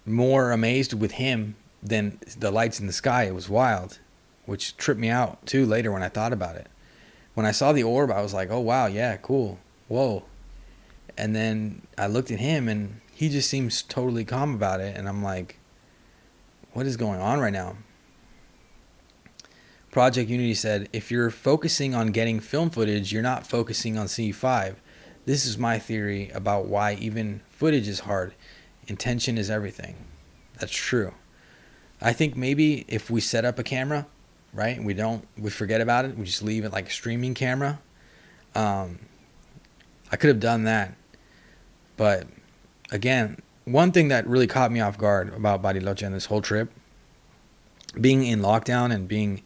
more amazed with him than the lights in the sky. It was wild, which tripped me out too later when I thought about it. When I saw the orb, I was like, oh, wow, yeah, cool. Whoa. And then I looked at him and he just seems totally calm about it. And I'm like, what is going on right now? Project Unity said, if you're focusing on getting film footage, you're not focusing on C5. This is my theory about why even footage is hard. Intention is everything. That's true. I think maybe if we set up a camera, right, and we forget about it, we just leave it like a streaming camera. I could have done that. But again, one thing that really caught me off guard about Bariloche and this whole trip, being in lockdown and being,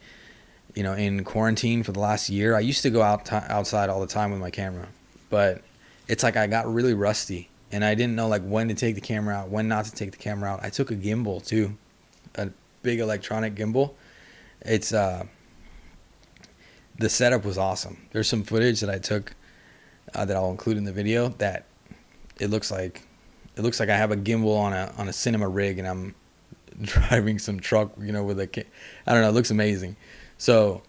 in quarantine for the last year, I used to go outside all the time with my camera, but it's like I got really rusty and I didn't know like when to take the camera out, when not to take the camera out. I took a gimbal too, a big electronic gimbal. It's the setup was awesome. There's some footage that I took that I'll include in the video that it looks like I have a gimbal on a cinema rig and I'm driving some truck, with I don't know, it looks amazing. So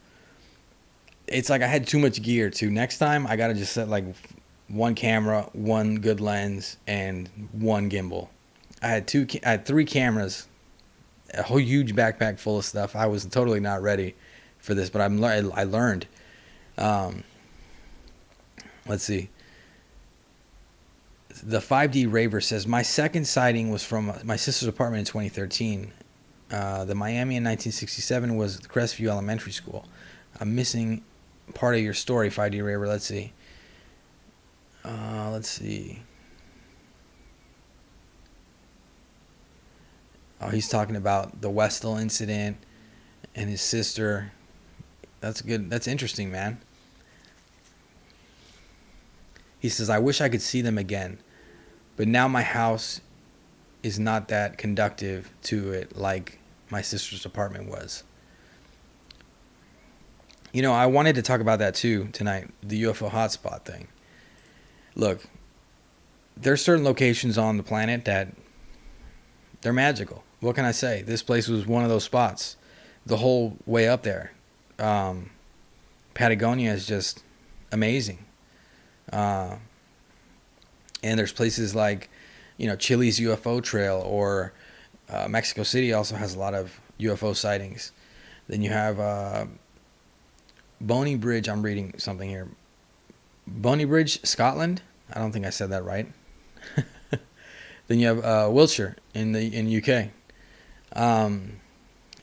it's like I had too much gear too. Next time I got to just set like one camera, one good lens, and one gimbal. I had 3 cameras, a whole huge backpack full of stuff. I was totally not ready for this, but I learned. Let's see. The 5D Raver says, my second sighting was from my sister's apartment in 2013. The Miami in 1967 was Crestview Elementary School. I'm missing part of your story, 5D Raver. Let's see. Oh, he's talking about the Westall incident and his sister. That's good. That's interesting, man. He says, I wish I could see them again, but now my house is not that conducive to it like my sister's apartment was. I wanted to talk about that too tonight, the UFO hotspot thing. Look, there's certain locations on the planet that they're magical. What can I say? This place was one of those spots the whole way up there. Patagonia is just amazing. And there's places like, Chile's UFO Trail, or Mexico City also has a lot of UFO sightings. Then you have Boney Bridge. I'm reading something here. Boney Bridge, Scotland. I don't think I said that right. Then you have Wiltshire in UK,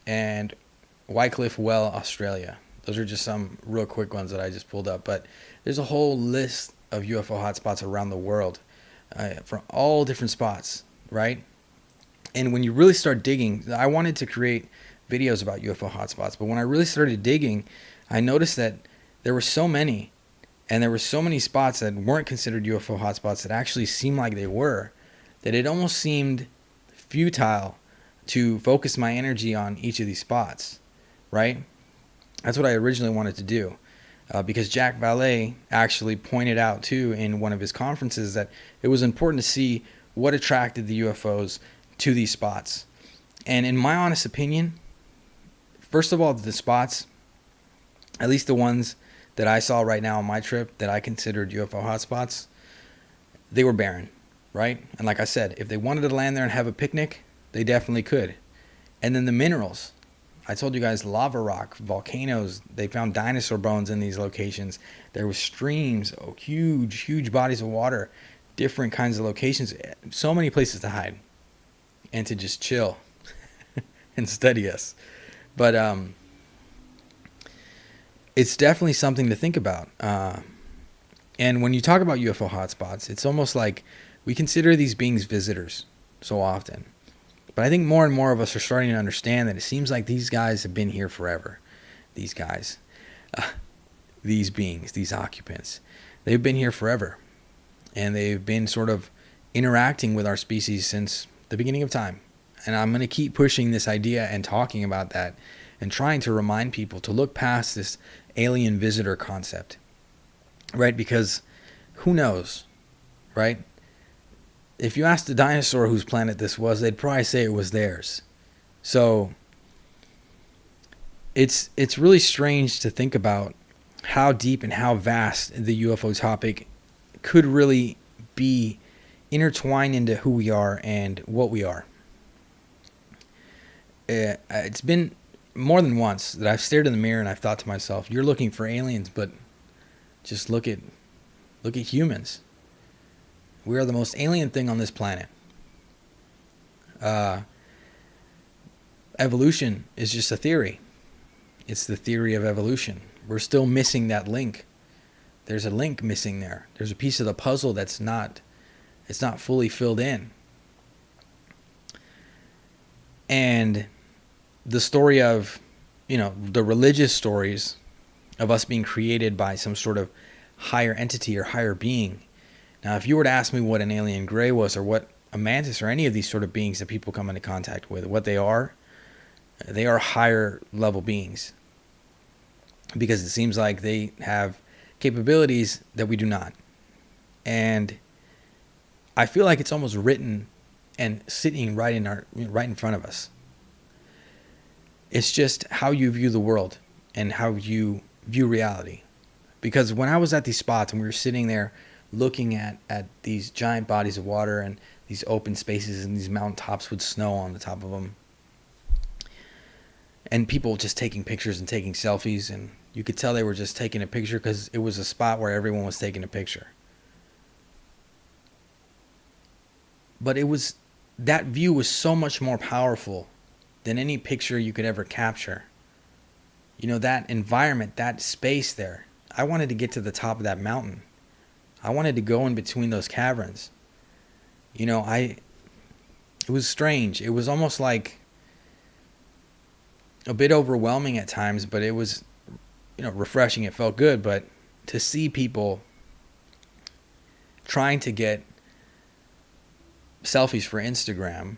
and Wycliffe Well, Australia. Those are just some real quick ones that I just pulled up. But there's a whole list of UFO hotspots around the world, from all different spots, right? And when you really start digging, I wanted to create videos about UFO hotspots, but when I really started digging, I noticed that there were so many, and there were so many spots that weren't considered UFO hotspots that actually seemed like they were, that it almost seemed futile to focus my energy on each of these spots, right? That's what I originally wanted to do, because Jack Valet actually pointed out too in one of his conferences that it was important to see what attracted the UFOs to these spots. And in my honest opinion, first of all, the spots, at least the ones that I saw right now on my trip that I considered UFO hotspots, they were barren, right? And like I said, if they wanted to land there and have a picnic, they definitely could. And then the minerals. I told you guys, lava rock, volcanoes, they found dinosaur bones in these locations. There was streams, huge bodies of water, different kinds of locations, so many places to hide and to just chill and study us. But it's definitely something to think about. And when you talk about UFO hotspots, it's almost like we consider these beings visitors so often. But I think more and more of us are starting to understand that it seems like these guys have been here forever. These guys, these beings, these occupants, they've been here forever. And they've been sort of interacting with our species since the beginning of time. And I'm going to keep pushing this idea and talking about that and trying to remind people to look past this alien visitor concept, right? Because who knows, right? If you asked a dinosaur whose planet this was, they'd probably say it was theirs. So it's really strange to think about how deep and how vast the UFO topic could really be intertwined into who we are and what we are. It's been more than once that I've stared in the mirror and I've thought to myself, you're looking for aliens, but just look at humans. We are the most alien thing on this planet. Evolution is just a theory. It's the theory of evolution. We're still missing that link. There's a link missing there. There's a piece of the puzzle it's not fully filled in. And the story of, the religious stories of us being created by some sort of higher entity or higher being. Now, if you were to ask me what an alien gray was, or what a mantis or any of these sort of beings that people come into contact with, what they are higher level beings. Because it seems like they have capabilities that we do not. And I feel like it's almost written and sitting right in front of us. It's just how you view the world and how you view reality. Because when I was at these spots and we were sitting there looking at these giant bodies of water and these open spaces and these mountaintops with snow on the top of them, and people just taking pictures and taking selfies, and you could tell they were just taking a picture because it was a spot where everyone was taking a picture. But that view was so much more powerful than any picture you could ever capture. That environment, that space there. I wanted to get to the top of that mountain. I wanted to go in between those caverns. It was strange. It was almost like a bit overwhelming at times, but it was, refreshing. It felt good. But to see people trying to get selfies for Instagram,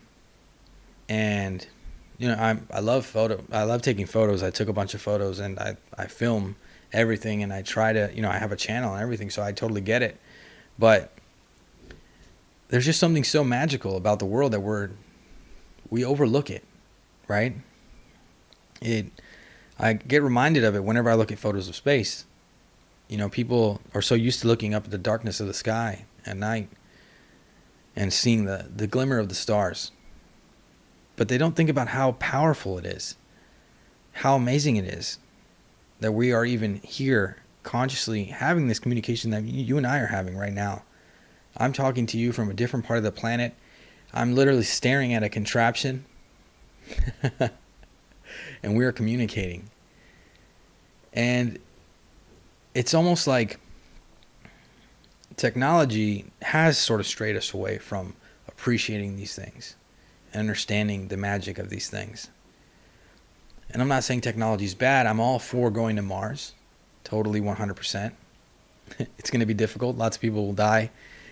and I love taking photos. I took a bunch of photos, and I film everything, and I try to, I have a channel and everything, so I totally get it. But there's just something so magical about the world that we overlook it, right? I get reminded of it whenever I look at photos of space. People are so used to looking up at the darkness of the sky at night and seeing the glimmer of the stars. But they don't think about how powerful it is, how amazing it is that we are even here consciously having this communication that you and I are having right now. I'm talking to you from a different part of the planet. I'm literally staring at a contraption and we are communicating. And it's almost like technology has sort of strayed us away from appreciating these things and understanding the magic of these things. And I'm not saying technology is bad. I'm all for going to Mars. Totally 100%. It's going to be difficult. Lots of people will die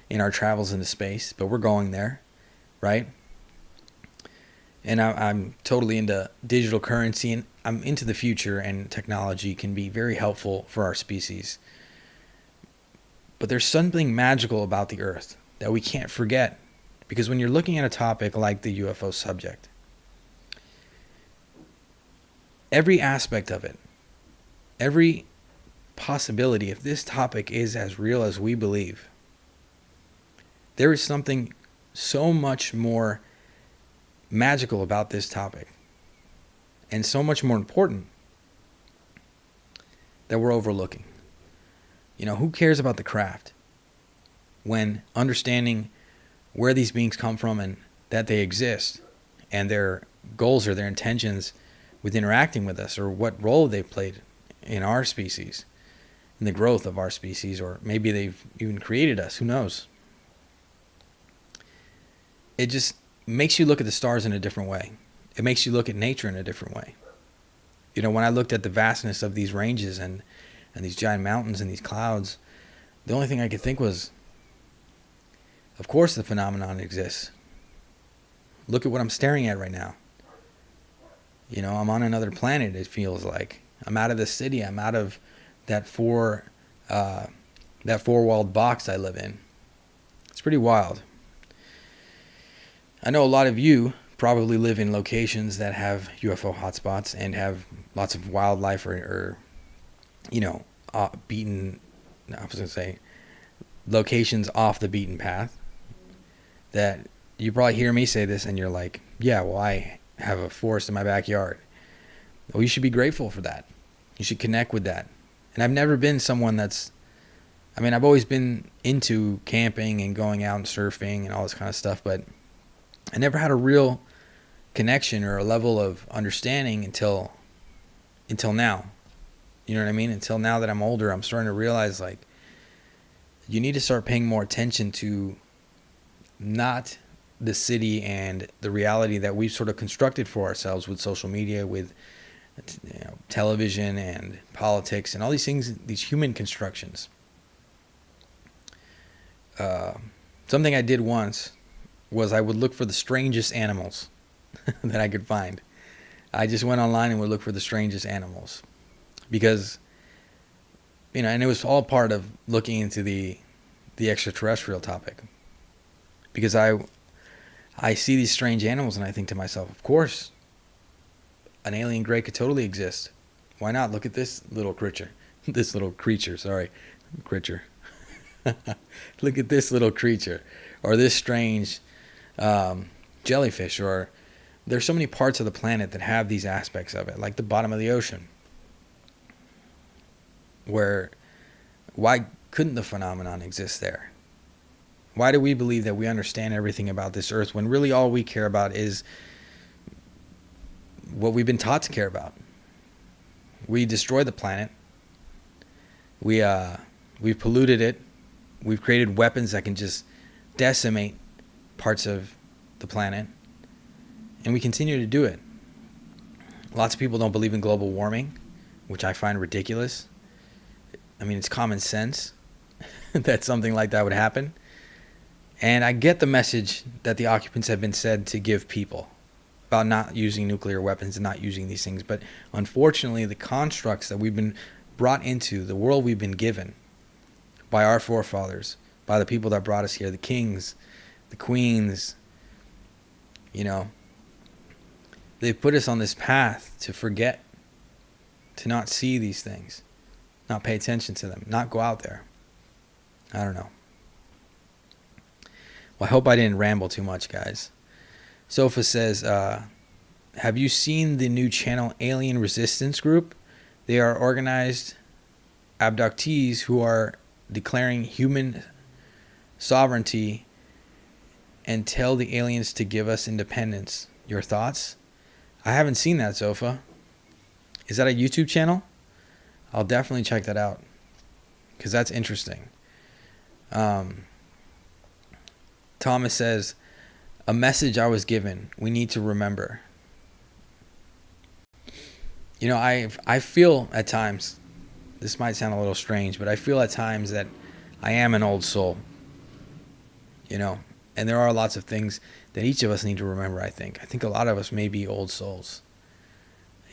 in our travels into space, but we're going there, right? And I'm totally into digital currency, and I'm into the future, and technology can be very helpful for our species. But there's something magical about the Earth that we can't forget, because when you're looking at a topic like the UFO subject, every aspect of it, every possibility, if this topic is as real as we believe, there is something so much more magical about this topic, and so much more important, that we're overlooking. Who cares about the craft when understanding where these beings come from and that they exist and their goals or their intentions with interacting with us, or what role they've played in our species, in the growth of our species, or maybe they've even created us, who knows? It just makes you look at the stars in a different way. It makes you look at nature in a different way. When I looked at the vastness of these ranges and these giant mountains and these clouds, the only thing I could think was, of course the phenomenon exists. Look at what I'm staring at right now. I'm on another planet, it feels like. I'm out of the city. I'm out of that four-walled box I live in. It's pretty wild. I know a lot of you probably live in locations that have UFO hotspots and have lots of wildlife or locations off the beaten path, that you probably hear me say this and you're like, yeah, well, I have a forest in my backyard. Well, you should be grateful for that. You should connect with that. And I've never been someone I've always been into camping and going out and surfing and all this kind of stuff, but I never had a real connection or a level of understanding until now. You know what I mean? Until now that I'm older, I'm starting to realize, like, you need to start paying more attention to not the city and the reality that we've sort of constructed for ourselves with social media, with television and politics and all these things, these human constructions. Something I did once was I would look for the strangest animals that I could find. I just went online and would look for the strangest animals because, and it was all part of looking into the extraterrestrial topic, because I see these strange animals and I think to myself, of course, an alien gray could totally exist. Why not? Look at this little creature. Creature. Look at this little creature, or this strange jellyfish, or there's so many parts of the planet that have these aspects of it, like the bottom of the ocean. Why couldn't the phenomenon exist there? Why do we believe that we understand everything about this earth when really all we care about is what we've been taught to care about? We destroy the planet. We've polluted it. We've created weapons that can just decimate parts of the planet. And we continue to do it. Lots of people don't believe in global warming, which I find ridiculous. I mean, it's common sense that something like that would happen. And I get the message that the occupants have been said to give people about not using nuclear weapons and not using these things. But unfortunately, the constructs that we've been brought into, the world we've been given by our forefathers, by the people that brought us here, the kings, the queens, they've put us on this path to forget, to not see these things, not pay attention to them, not go out there. I don't know. Well, I hope I didn't ramble too much, guys. Sofa says, have you seen the new channel Alien Resistance Group? They are organized abductees who are declaring human sovereignty and tell the aliens to give us independence. Your thoughts? I haven't seen that, Sofa. Is that a YouTube channel? I'll definitely check that out, because that's interesting. Thomas says, a message I was given, we need to remember. I feel at times, this might sound a little strange, but I feel at times that I am an old soul. And there are lots of things that each of us need to remember, I think. I think a lot of us may be old souls.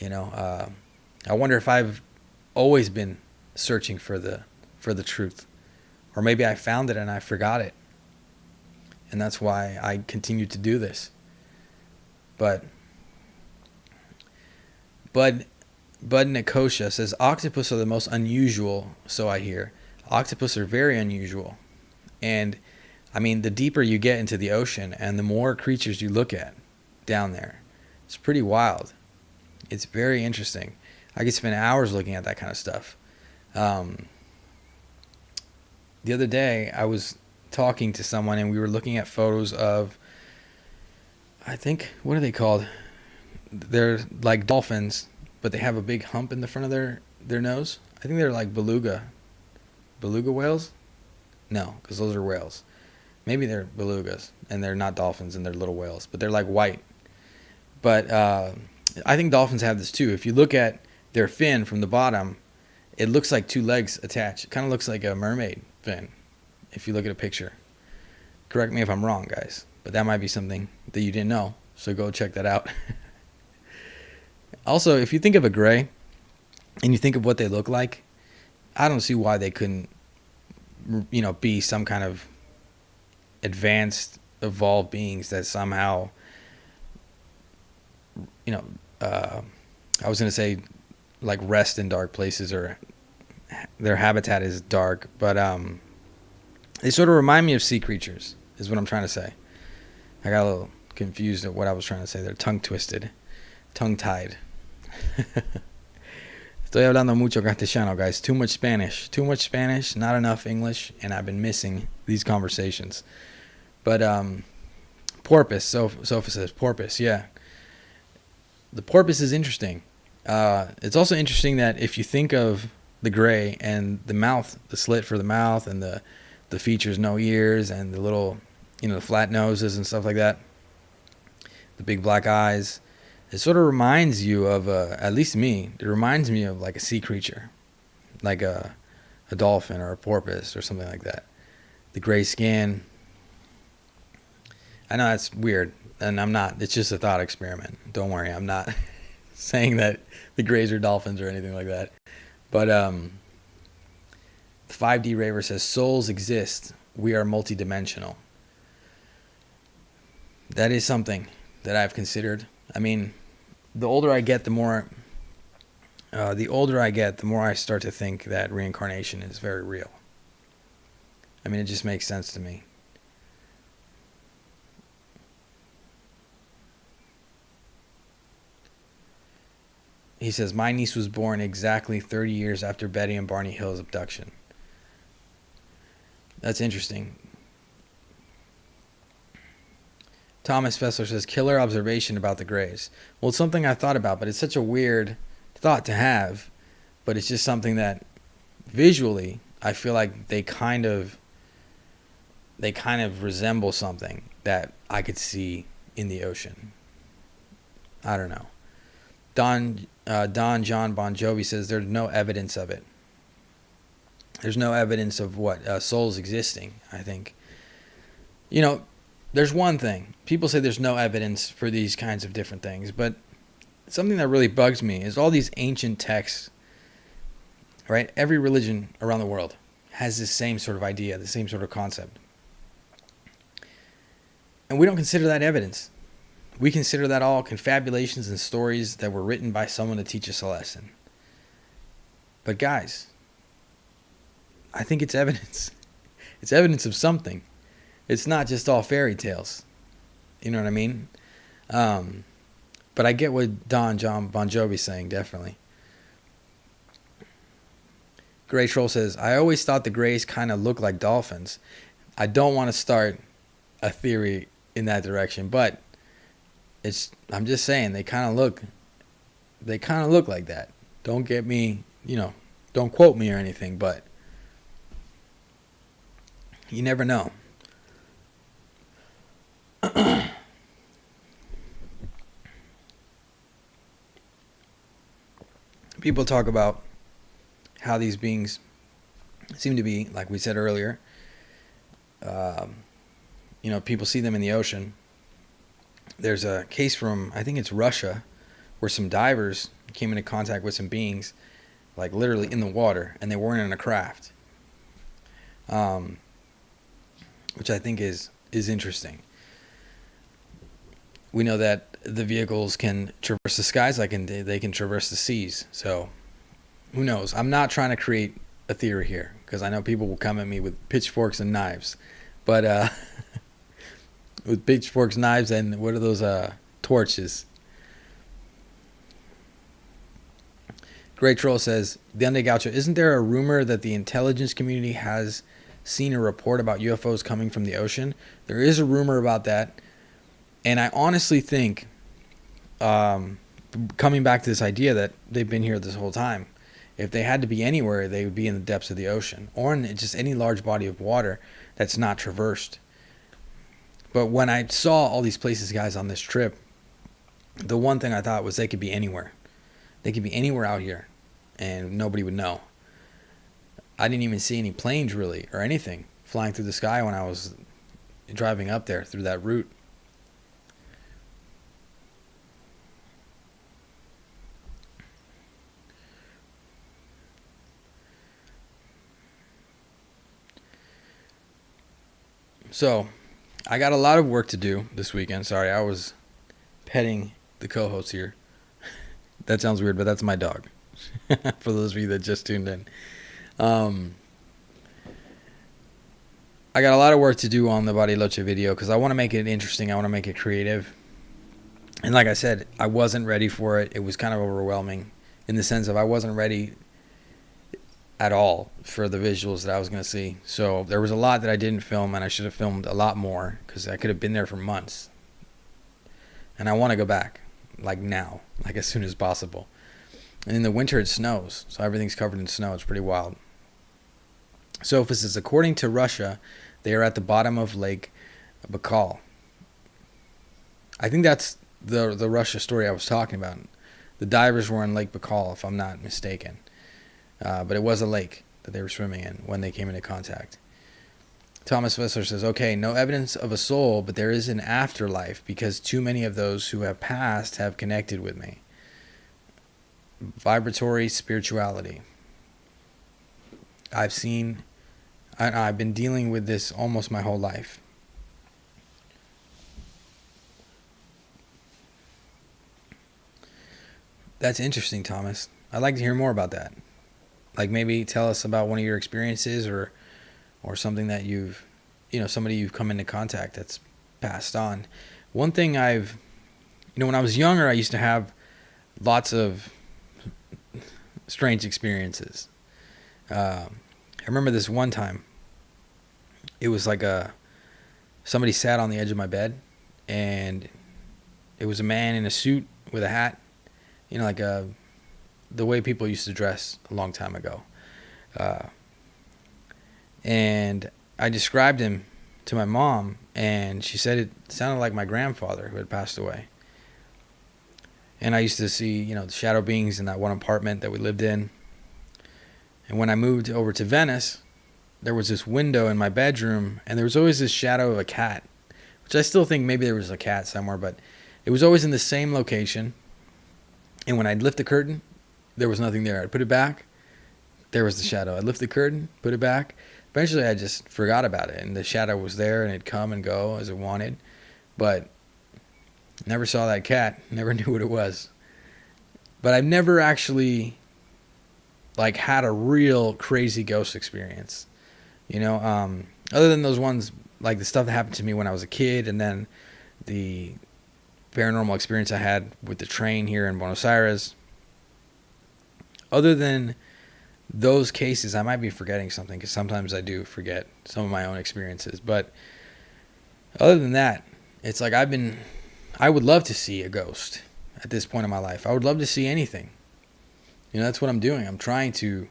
I wonder if I've always been searching for the truth. Or maybe I found it and I forgot it. And that's why I continue to do this. But Bud Nikosha says, octopus are the most unusual, so I hear. Octopus are very unusual. And, the deeper you get into the ocean and the more creatures you look at down there, it's pretty wild. It's very interesting. I could spend hours looking at that kind of stuff. The other day, I was talking to someone and we were looking at photos of, I think, what are they called? They're like dolphins, but they have a big hump in the front of their nose. I think they're like beluga whales. No, because those are whales. Maybe they're belugas and they're not dolphins and they're little whales, but they're like white. But I think dolphins have this too. If you look at their fin from the bottom, it looks like two legs attached. It kind of looks like a mermaid fin if you look at a picture. Correct me if I'm wrong, guys, but that might be something that you didn't know, so go check that out. Also, if you think of a gray and you think of what they look like, I don't see why they couldn't, be some kind of advanced, evolved beings that somehow, I was going to say like rest in dark places, or their habitat is dark, but they sort of remind me of sea creatures, is what I'm trying to say. I got a little confused at what I was trying to say there. Tongue-tied. Estoy hablando mucho castellano, guys. Too much Spanish, not enough English, and I've been missing these conversations. But porpoise, Sophie says porpoise. Yeah, the porpoise is interesting. It's also interesting that if you think of the gray and the mouth, the slit for the mouth, and the features, no ears, and the little, the flat noses and stuff like that, the big black eyes. It sort of reminds you of, at least me, it reminds me of like a sea creature, like a dolphin or a porpoise or something like that. The gray skin. I know that's weird, and I'm not. It's just a thought experiment. Don't worry, I'm not saying that the grays are dolphins or anything like that. But the 5D Raver says, souls exist. We are multidimensional. That is something that I've considered. I mean, the older I get, the more I start to think that reincarnation is very real. I mean, it just makes sense to me. He says, my niece was born exactly 30 years after Betty and Barney Hill's abduction. That's interesting. Thomas Fessler says, killer observation about the Greys. Well, it's something I thought about, but it's such a weird thought to have. But it's just something that visually, I feel like they kind of resemble something that I could see in the ocean. I don't know. Don John Bon Jovi says there's no evidence of it. There's no evidence of what? Souls existing, I think. There's one thing. People say there's no evidence for these kinds of different things, but something that really bugs me is all these ancient texts, right? Every religion around the world has this same sort of idea, the same sort of concept. And we don't consider that evidence. We consider that all confabulations and stories that were written by someone to teach us a lesson. But guys, I think it's evidence. It's evidence of something. It's not just all fairy tales. You know what I mean? But I get what Don John Bon Jovi's saying, definitely. Gray Troll says, I always thought the Greys kind of look like dolphins. I don't want to start a theory in that direction, but I'm just saying they kind of look like that. Don't get me, don't quote me or anything, but you never know. People talk about how these beings seem to be, like we said earlier, people see them in the ocean. There's a case from, I think it's Russia, where some divers came into contact with some beings, like literally in the water, and they weren't in a craft, which I think is interesting. We know that the vehicles can traverse the skies, they can traverse the seas. So, who knows? I'm not trying to create a theory here, because I know people will come at me with pitchforks and knives. But, with pitchforks, knives, and what are those, torches? Great Troll says, Dende Gaucho, isn't there a rumor that the intelligence community has seen a report about UFOs coming from the ocean? There is a rumor about that. And I honestly think, coming back to this idea that they've been here this whole time, if they had to be anywhere, they would be in the depths of the ocean or in just any large body of water that's not traversed. But when I saw all these places, guys, on this trip, the one thing I thought was they could be anywhere. They could be anywhere out here, and nobody would know. I didn't even see any planes, really, or anything flying through the sky when I was driving up there through that route. So, I got a lot of work to do this weekend. Sorry, I was petting the co-host here. That sounds weird, but that's my dog. For those of you that just tuned in. I got a lot of work to do on the Bariloche video because I want to make it interesting. I want to make it creative. And like I said, I wasn't ready for it. It was kind of overwhelming in the sense of I wasn't ready at all for the visuals that I was going to see. So there was a lot that I didn't film, and I should have filmed a lot more because I could have been there for months. And I want to go back, like now, like as soon as possible. And in the winter, it snows, so everything's covered in snow. It's pretty wild. So if it says, according to Russia, they are at the bottom of Lake Baikal. I think that's the Russia story I was talking about. The divers were in Lake Baikal, if I'm not mistaken. But it was a lake that they were swimming in when they came into contact. Thomas Wessler says, okay, no evidence of a soul, but there is an afterlife because too many of those who have passed have connected with me. Vibratory spirituality. I've been dealing with this almost my whole life. That's interesting, Thomas. I'd like to hear more about that. Like maybe tell us about one of your experiences or something that somebody you've come into contact that's passed on. One thing when I was younger, I used to have lots of strange experiences. I remember this one time. It was like somebody sat on the edge of my bed, and it was a man in a suit with a hat, like the way people used to dress a long time ago. And I described him to my mom, and she said it sounded like my grandfather who had passed away. And I used to see, the shadow beings in that one apartment that we lived in. And when I moved over to Venice, there was this window in my bedroom, and there was always this shadow of a cat, which I still think maybe there was a cat somewhere, but it was always in the same location. And when I'd lift the curtain, there was nothing there. I'd put it back, there was the shadow. I'd lift the curtain, put it back. Eventually, I just forgot about it, and the shadow was there, and it'd come and go as it wanted. But never saw that cat, never knew what it was. But I've never actually had a real crazy ghost experience. Other than those ones, like the stuff that happened to me when I was a kid, and then the paranormal experience I had with the train here in Buenos Aires. Other than those cases, I might be forgetting something, because sometimes I do forget some of my own experiences. But other than that, it's like I would love to see a ghost at this point in my life. I would love to see anything. That's what I'm doing. I'm trying to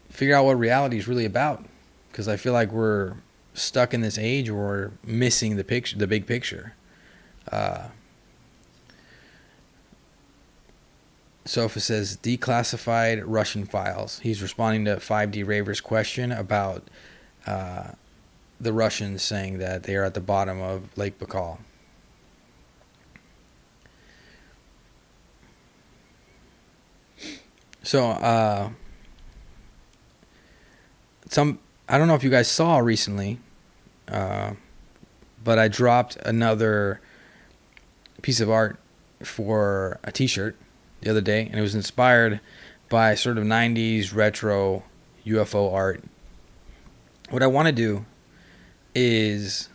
figure out what reality is really about, because I feel like we're stuck in this age where we're missing the big picture. Sofa says, declassified Russian files. He's responding to 5D Raver's question about the Russians saying that they are at the bottom of Lake Baikal. So, I don't know if you guys saw recently, but I dropped another piece of art for a t-shirt the other day, and it was inspired by sort of 90s retro UFO art. What I want to do is,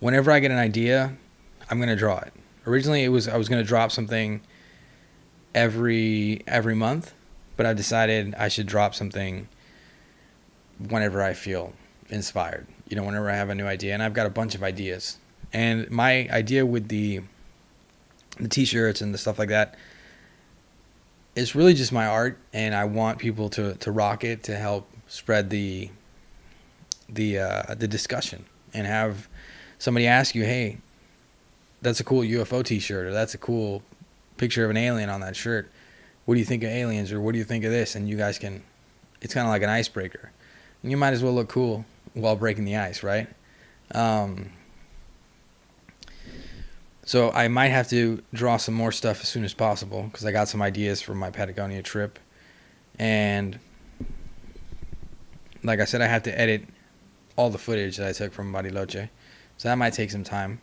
whenever I get an idea, I'm going to draw it. Originally, I was going to drop something every month, but I decided I should drop something whenever I feel inspired. Whenever I have a new idea, and I've got a bunch of ideas. And my idea with the t-shirts and the stuff like that, it's really just my art, and I want people to rock it to help spread the discussion, and have somebody ask you, hey, that's a cool UFO t-shirt, or that's a cool picture of an alien on that shirt. What do you think of aliens, or what do you think of this? And you guys can, it's kind of like an icebreaker. And you might as well look cool while breaking the ice, right? So I might have to draw some more stuff as soon as possible, because I got some ideas for my Patagonia trip. And like I said, I have to edit all the footage that I took from Bariloche. So that might take some time.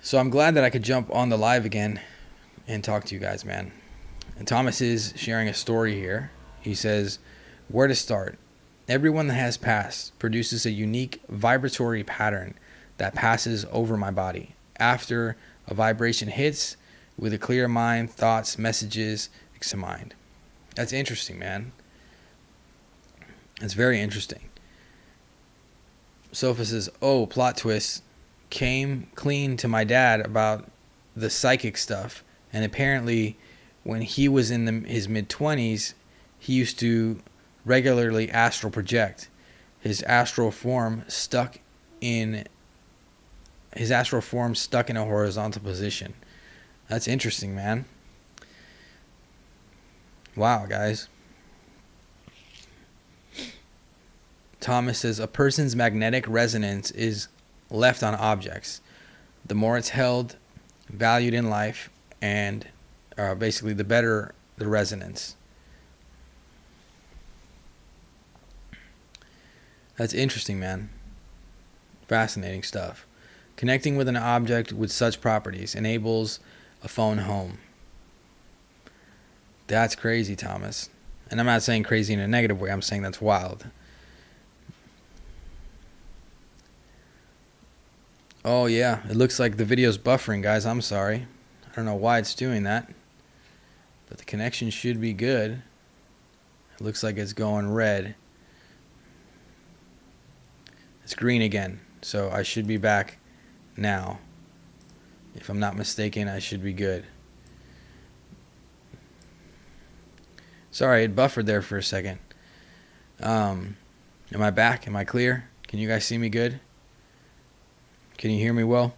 So I'm glad that I could jump on the live again and talk to you guys, man. And Thomas is sharing a story here. He says, where to start? Everyone that has passed produces a unique vibratory pattern that passes over my body. After A vibration hits with a clear mind, thoughts, messages, mind. That's interesting, man. That's very interesting. Sofa says, oh, plot twist. Came clean to my dad about the psychic stuff. And apparently, when he was in his mid-20s, he used to regularly astral project. His astral form stuck in a horizontal position. That's interesting, man. Wow, guys. Thomas says, a person's magnetic resonance is left on objects. The more it's held, valued in life, and basically the better the resonance. That's interesting, man. Fascinating stuff. Connecting with an object with such properties enables a phone home. That's crazy, Thomas. And I'm not saying crazy in a negative way. I'm saying that's wild. Oh, yeah. It looks like the video's buffering, guys. I'm sorry. I don't know why it's doing that. But the connection should be good. It looks like it's going red. It's green again. So I should be back now. If I'm not mistaken, I should be good. Sorry, it buffered there for a second. Am I back? Am I clear? Can you guys see me good? Can you hear me well?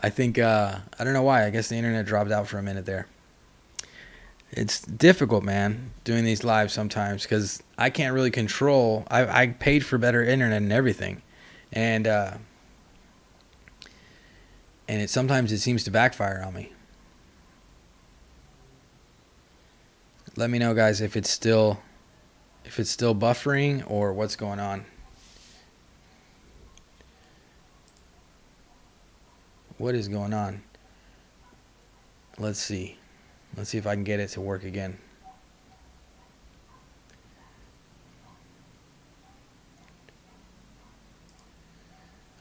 I think, I don't know why. I guess the internet dropped out for a minute there. It's difficult, man, doing these lives sometimes because I can't really control. I paid for better internet and everything. And sometimes it seems to backfire on me. Let me know, guys, if it's still buffering or what's going on. What is going on? Let's see. Let's see if I can get it to work again.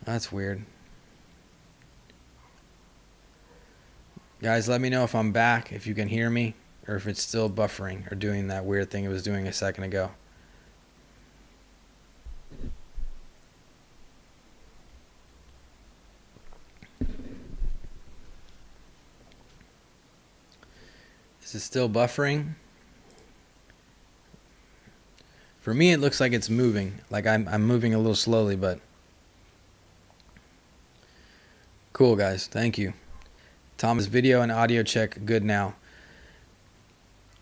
That's weird. Guys, let me know if I'm back, if you can hear me, or if it's still buffering or doing that weird thing it was doing a second ago. Is it still buffering? For me, it looks like it's moving. Like I'm moving a little slowly, but cool, guys. Thank you. Thomas, video and audio check good now.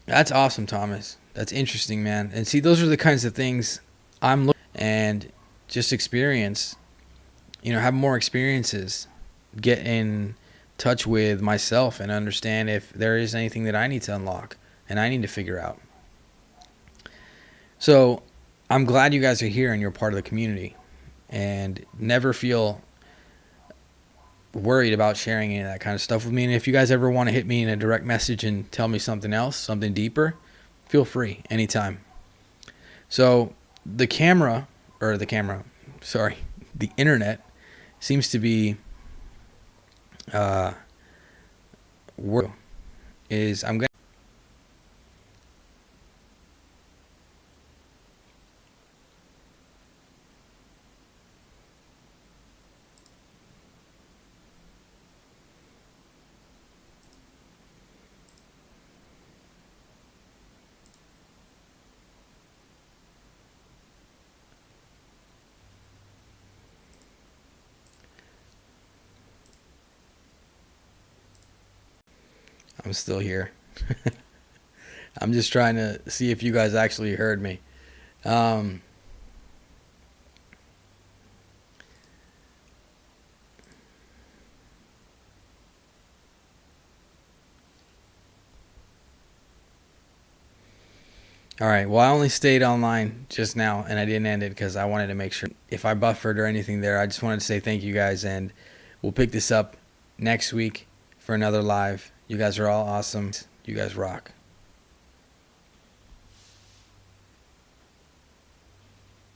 That's awesome, Thomas. That's interesting, man. And see, those are the kinds of things I'm looking and just experience. Have more experiences. Get in touch with myself and understand if there is anything that I need to unlock and I need to figure out. So I'm glad you guys are here and you're part of the community, and never feel worried about sharing any of that kind of stuff with me. And if you guys ever want to hit me in a direct message and tell me something else, something deeper, feel free anytime. So the internet seems to be I'm still here. I'm just trying to see if you guys actually heard me. All right, well, I only stayed online just now, and I didn't end it because I wanted to make sure if I buffered or anything there. I just wanted to say thank you guys, and we'll pick this up next week for another live. You guys are all awesome. You guys rock.